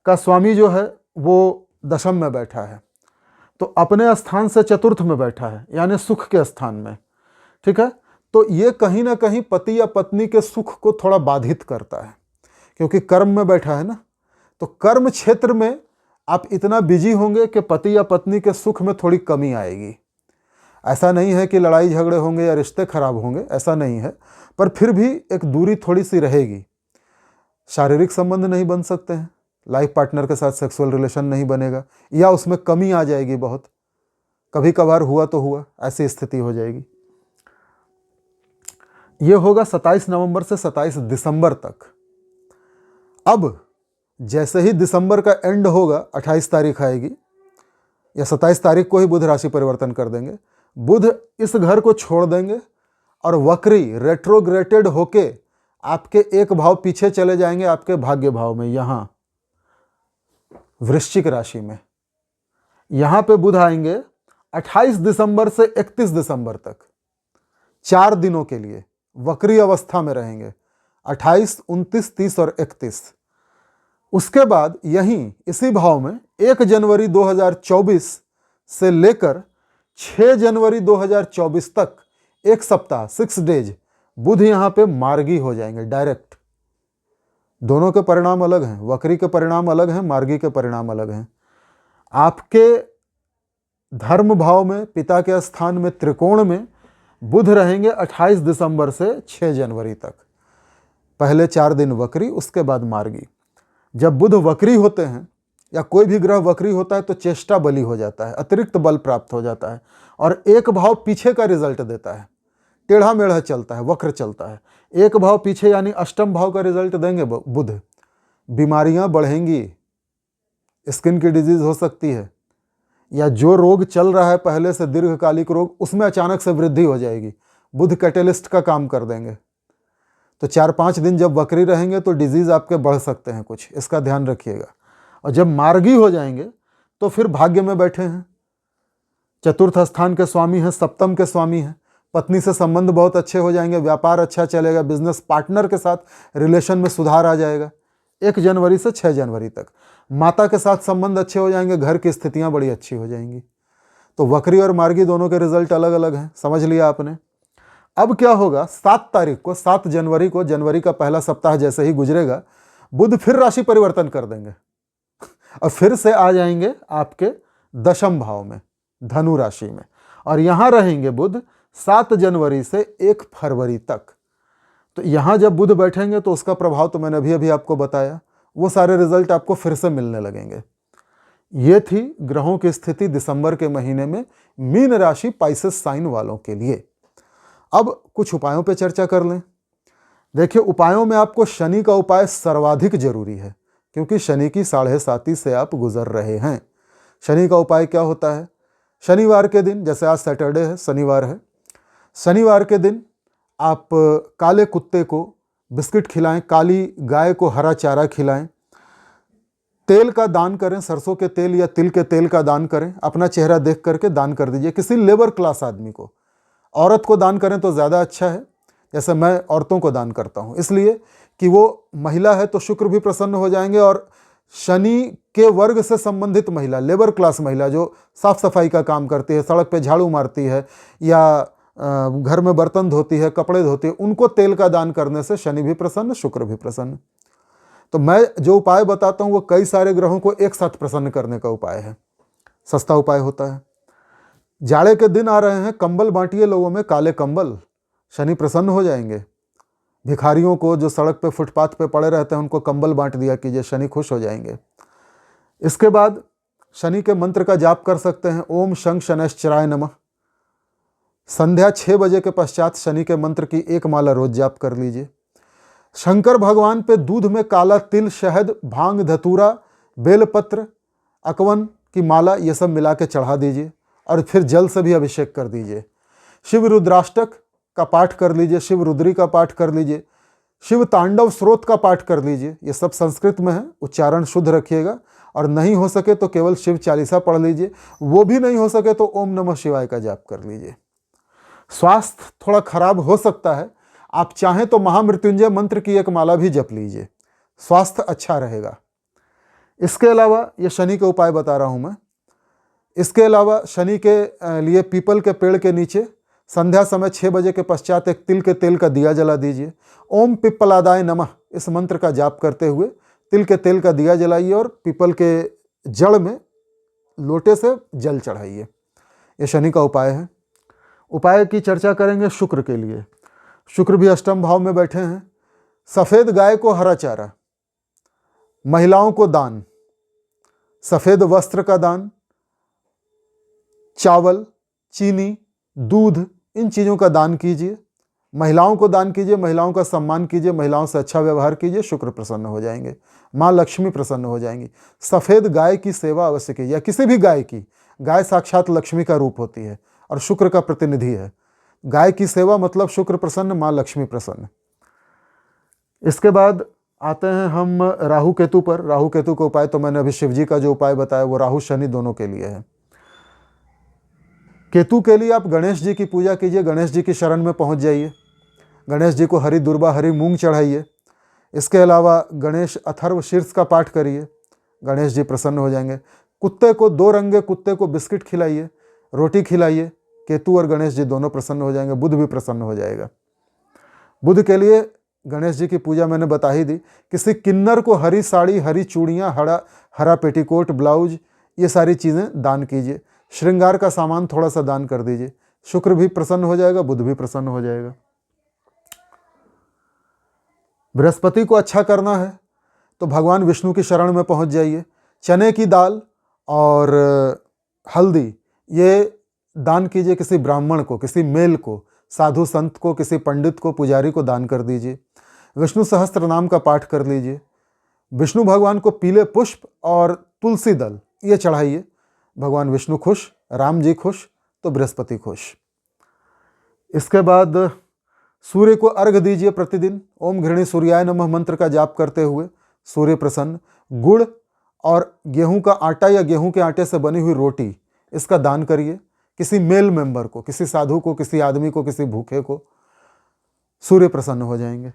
A: का स्वामी जो है वो दशम में बैठा है, तो अपने स्थान से चतुर्थ में बैठा है, यानी सुख के स्थान में। ठीक है, तो ये कहीं ना कहीं पति या पत्नी के सुख को थोड़ा बाधित करता है, क्योंकि कर्म में बैठा है ना। तो कर्म क्षेत्र में आप इतना बिजी होंगे कि पति या पत्नी के सुख में थोड़ी कमी आएगी। ऐसा नहीं है कि लड़ाई झगड़े होंगे या रिश्ते खराब होंगे, ऐसा नहीं है, पर फिर भी एक दूरी थोड़ी सी रहेगी। शारीरिक संबंध नहीं बन सकते हैं, लाइफ पार्टनर के साथ सेक्सुअल रिलेशन नहीं बनेगा, या उसमें कमी आ जाएगी बहुत, कभी कभार हुआ तो हुआ, ऐसी स्थिति हो जाएगी। ये होगा 27 नवंबर से 27 दिसंबर तक। अब जैसे ही दिसंबर का एंड होगा, 28 तारीख आएगी या 27 तारीख को ही बुध राशि परिवर्तन कर देंगे। बुध इस घर को छोड़ देंगे और वक्री, रेट्रोग्रेटेड होके आपके 1 भाव पीछे चले जाएंगे, आपके भाग्य भाव में, यहाँ वृश्चिक राशि में। यहाँ पे बुध आएंगे 28 दिसंबर से 31 दिसंबर तक, 4 दिनों के लिए वक्री अवस्था में रहेंगे, 28, 29, 30 और 31। उसके बाद यहीं इसी भाव में 1 जनवरी 2024 से लेकर 6 जनवरी 2024 तक 1 सप्ताह, 6 डेज, बुध यहाँ पे मार्गी हो जाएंगे, डायरेक्ट। दोनों के परिणाम अलग हैं, वक्री के परिणाम अलग हैं, मार्गी के परिणाम अलग हैं। आपके धर्म भाव में, पिता के स्थान में, त्रिकोण में बुध रहेंगे 28 दिसंबर से 6 जनवरी तक। पहले 4 दिन वक्री, उसके बाद मार्गी। जब बुध वक्री होते हैं या कोई भी ग्रह वक्री होता है तो चेष्टा बली हो जाता है, अतिरिक्त बल प्राप्त हो जाता है और एक भाव पीछे का रिजल्ट देता है, टेढ़ा मेढ़ा चलता है, वक्र चलता है। एक भाव पीछे यानी अष्टम भाव का रिजल्ट देंगे बुध। बीमारियां बढ़ेंगी, स्किन की डिजीज हो सकती है, या जो रोग चल रहा है पहले से दीर्घकालिक रोग, उसमें अचानक से वृद्धि हो जाएगी। बुध कैटेलिस्ट का काम कर देंगे। तो 4-5 दिन जब वक्री रहेंगे तो डिजीज आपके बढ़ सकते हैं कुछ, इसका ध्यान रखिएगा। और जब मार्गी हो जाएंगे तो फिर भाग्य में बैठे हैं, चतुर्थ स्थान के स्वामी हैं, सप्तम के स्वामी हैं, पत्नी से संबंध बहुत अच्छे हो जाएंगे, व्यापार अच्छा चलेगा, बिजनेस पार्टनर के साथ रिलेशन में सुधार आ जाएगा 1 जनवरी से 6 जनवरी तक। माता के साथ संबंध अच्छे हो जाएंगे, घर की स्थितियां बड़ी अच्छी हो जाएंगी। तो वक्री और मार्गी दोनों के रिजल्ट अलग अलग हैं, समझ लिया आपने। अब क्या होगा, 7 तारीख को, 7 जनवरी को, जनवरी का पहला सप्ताह जैसे ही गुजरेगा, बुध फिर राशि परिवर्तन कर देंगे और फिर से आ जाएंगे आपके 10वें भाव में, धनु राशि में, और यहां रहेंगे बुध 7 जनवरी से 1 फरवरी तक। तो यहां जब बुध बैठेंगे तो उसका प्रभाव तो मैंने अभी आपको बताया, वो सारे रिजल्ट आपको फिर से मिलने लगेंगे। ये थी ग्रहों की स्थिति दिसंबर के महीने में मीन राशि पाइसेस साइन वालों के लिए। अब कुछ उपायों पे चर्चा कर लें। देखिए, उपायों में आपको शनि का उपाय सर्वाधिक जरूरी है, क्योंकि शनि की 7.5 से आप गुजर रहे हैं। शनि का उपाय क्या होता है? शनिवार के दिन, जैसे आज सैटरडे है, शनिवार है, शनिवार के दिन आप काले कुत्ते को बिस्किट खिलाएं, काली गाय को हरा चारा खिलाएं, तेल का दान करें, सरसों के तेल या तिल के तेल का दान करें, अपना चेहरा देख करके दान कर दीजिए किसी लेबर क्लास आदमी को। औरत को दान करें तो ज़्यादा अच्छा है, जैसे मैं औरतों को दान करता हूं, इसलिए कि वो महिला है तो शुक्र भी प्रसन्न हो जाएंगे, और शनि के वर्ग से संबंधित महिला, लेबर क्लास महिला जो साफ सफाई का काम करती है, सड़क पे झाड़ू मारती है या घर में बर्तन धोती है, कपड़े धोती है, उनको तेल का दान करने से शनि भी प्रसन्न, शुक्र भी प्रसन्न। तो मैं जो उपाय बताता हूं वो कई सारे ग्रहों को एक साथ प्रसन्न करने का उपाय है, सस्ता उपाय होता है। जाड़े के दिन आ रहे हैं, कंबल बांटिए लोगों में, काले कंबल, शनि प्रसन्न हो जाएंगे। भिखारियों को जो सड़क पे फुटपाथ पे पड़े रहते हैं उनको कंबल बांट दिया कीजिए, शनि खुश हो जाएंगे। इसके बाद शनि के मंत्र का जाप कर सकते हैं, ओम शं शनैश्चराय नमः। संध्या 6 बजे के पश्चात शनि के मंत्र की 1 माला रोज जाप कर लीजिए। शंकर भगवान पे दूध में काला तिल, शहद, भांग, धतूरा, बेलपत्र, अकवन की माला, ये सब मिला के चढ़ा दीजिए और फिर जल से भी अभिषेक कर दीजिए। शिव रुद्राष्टक का पाठ कर लीजिए, शिव रुद्री का पाठ कर लीजिए, शिव तांडव स्रोत का पाठ कर लीजिए। ये सब संस्कृत में है, उच्चारण शुद्ध रखिएगा, और नहीं हो सके तो केवल शिव चालीसा पढ़ लीजिए, वो भी नहीं हो सके तो ओम नमः शिवाय का जाप कर लीजिए। स्वास्थ्य थोड़ा खराब हो सकता है, आप चाहें तो महामृत्युंजय मंत्र की 1 माला भी जप लीजिए, स्वास्थ्य अच्छा रहेगा। इसके अलावा ये शनि के उपाय बता रहा हूं मैं। इसके अलावा शनि के लिए पीपल के पेड़ के नीचे संध्या समय 6 बजे के पश्चात एक तिल के तेल का दिया जला दीजिए। ओम पिप्पलादाय नमः इस मंत्र का जाप करते हुए तिल के तेल का दिया जलाइए और पीपल के जड़ में लोटे से जल चढ़ाइए। ये शनि का उपाय है। उपाय की चर्चा करेंगे शुक्र के लिए। शुक्र भी अष्टम भाव में बैठे हैं। सफ़ेद गाय को हरा चारा, महिलाओं को दान, सफ़ेद वस्त्र का दान, चावल, चीनी, दूध, इन चीज़ों का दान कीजिए। महिलाओं को दान कीजिए, महिलाओं का सम्मान कीजिए, महिलाओं से अच्छा व्यवहार कीजिए, शुक्र प्रसन्न हो जाएंगे, माँ लक्ष्मी प्रसन्न हो जाएंगी। सफ़ेद गाय की सेवा अवश्य कीजिए, या किसी भी गाय की। गाय साक्षात लक्ष्मी का रूप होती है और शुक्र का प्रतिनिधि है। गाय की सेवा मतलब शुक्र प्रसन्न, माँ लक्ष्मी प्रसन्न। इसके बाद आते हैं हम राहु केतु पर। राहु केतु का उपाय तो मैंने अभी शिव जी का जो उपाय बताया वो राहु शनि दोनों के लिए है। केतु के लिए आप गणेश जी की पूजा कीजिए, गणेश जी की शरण में पहुंच जाइए। गणेश जी को हरी दुर्बा, हरी मूंग चढ़ाइए। इसके अलावा गणेश अथर्व शीर्ष का पाठ करिए, गणेश जी प्रसन्न हो जाएंगे। कुत्ते को, 2 रंगे कुत्ते को बिस्किट खिलाइए, रोटी खिलाइए। केतु और गणेश जी दोनों प्रसन्न हो जाएंगे, बुध भी प्रसन्न हो जाएगा। बुध के लिए गणेश जी की पूजा मैंने बता ही दी। किसी किन्नर को हरी साड़ी, हरी चूड़ियाँ, हरा पेटीकोट, ब्लाउज, ये सारी चीज़ें दान कीजिए। श्रृंगार का सामान थोड़ा सा दान कर दीजिए। शुक्र भी प्रसन्न हो जाएगा, बुध भी प्रसन्न हो जाएगा। बृहस्पति को अच्छा करना है तो भगवान विष्णु की शरण में पहुंच जाइए। चने की दाल और हल्दी ये दान कीजिए किसी ब्राह्मण को, किसी मेल को, साधु संत को, किसी पंडित को, पुजारी को दान कर दीजिए। विष्णु सहस्त्र नाम का पाठ कर लीजिए। विष्णु भगवान को पीले पुष्प और तुलसी दल ये चढ़ाइए। भगवान विष्णु खुश, राम जी खुश तो बृहस्पति खुश। इसके बाद सूर्य को अर्घ दीजिए प्रतिदिन। ओम घृणी सूर्याय नमः मंत्र का जाप करते हुए सूर्य प्रसन्न। गुड़ और गेहूं का आटा या गेहूं के आटे से बनी हुई रोटी इसका दान करिए किसी मेल मेंबर को, किसी साधु को, किसी आदमी को, किसी भूखे को। सूर्य प्रसन्न हो जाएंगे।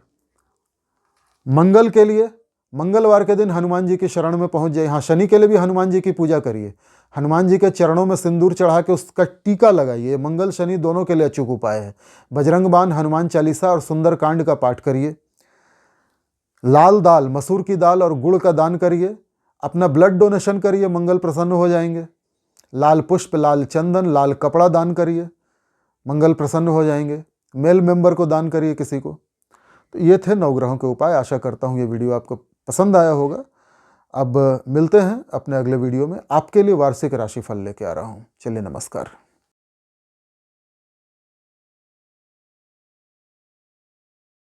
A: मंगल के लिए मंगलवार के दिन हनुमान जी की शरण में पहुंच जाइए। हाँ, शनि के लिए भी हनुमान जी की पूजा करिए। हनुमान जी के चरणों में सिंदूर चढ़ा के उसका टीका लगाइए। मंगल शनि दोनों के लिए अचूक उपाय है। बजरंग बाण, हनुमान चालीसा और सुंदर कांड का पाठ करिए। लाल दाल, मसूर की दाल और गुड़ का दान करिए। अपना ब्लड डोनेशन करिए, मंगल प्रसन्न हो जाएंगे। लाल पुष्प, लाल चंदन, लाल कपड़ा दान करिए, मंगल प्रसन्न हो जाएंगे। मेल मेंबर को दान करिए किसी को। तो ये थे नवग्रहों के उपाय। आशा करता हूँ ये वीडियो आपको पसंद आया होगा। अब मिलते हैं अपने अगले वीडियो में। आपके लिए वार्षिक राशिफल लेके आ रहा हूँ। चलिए, नमस्कार।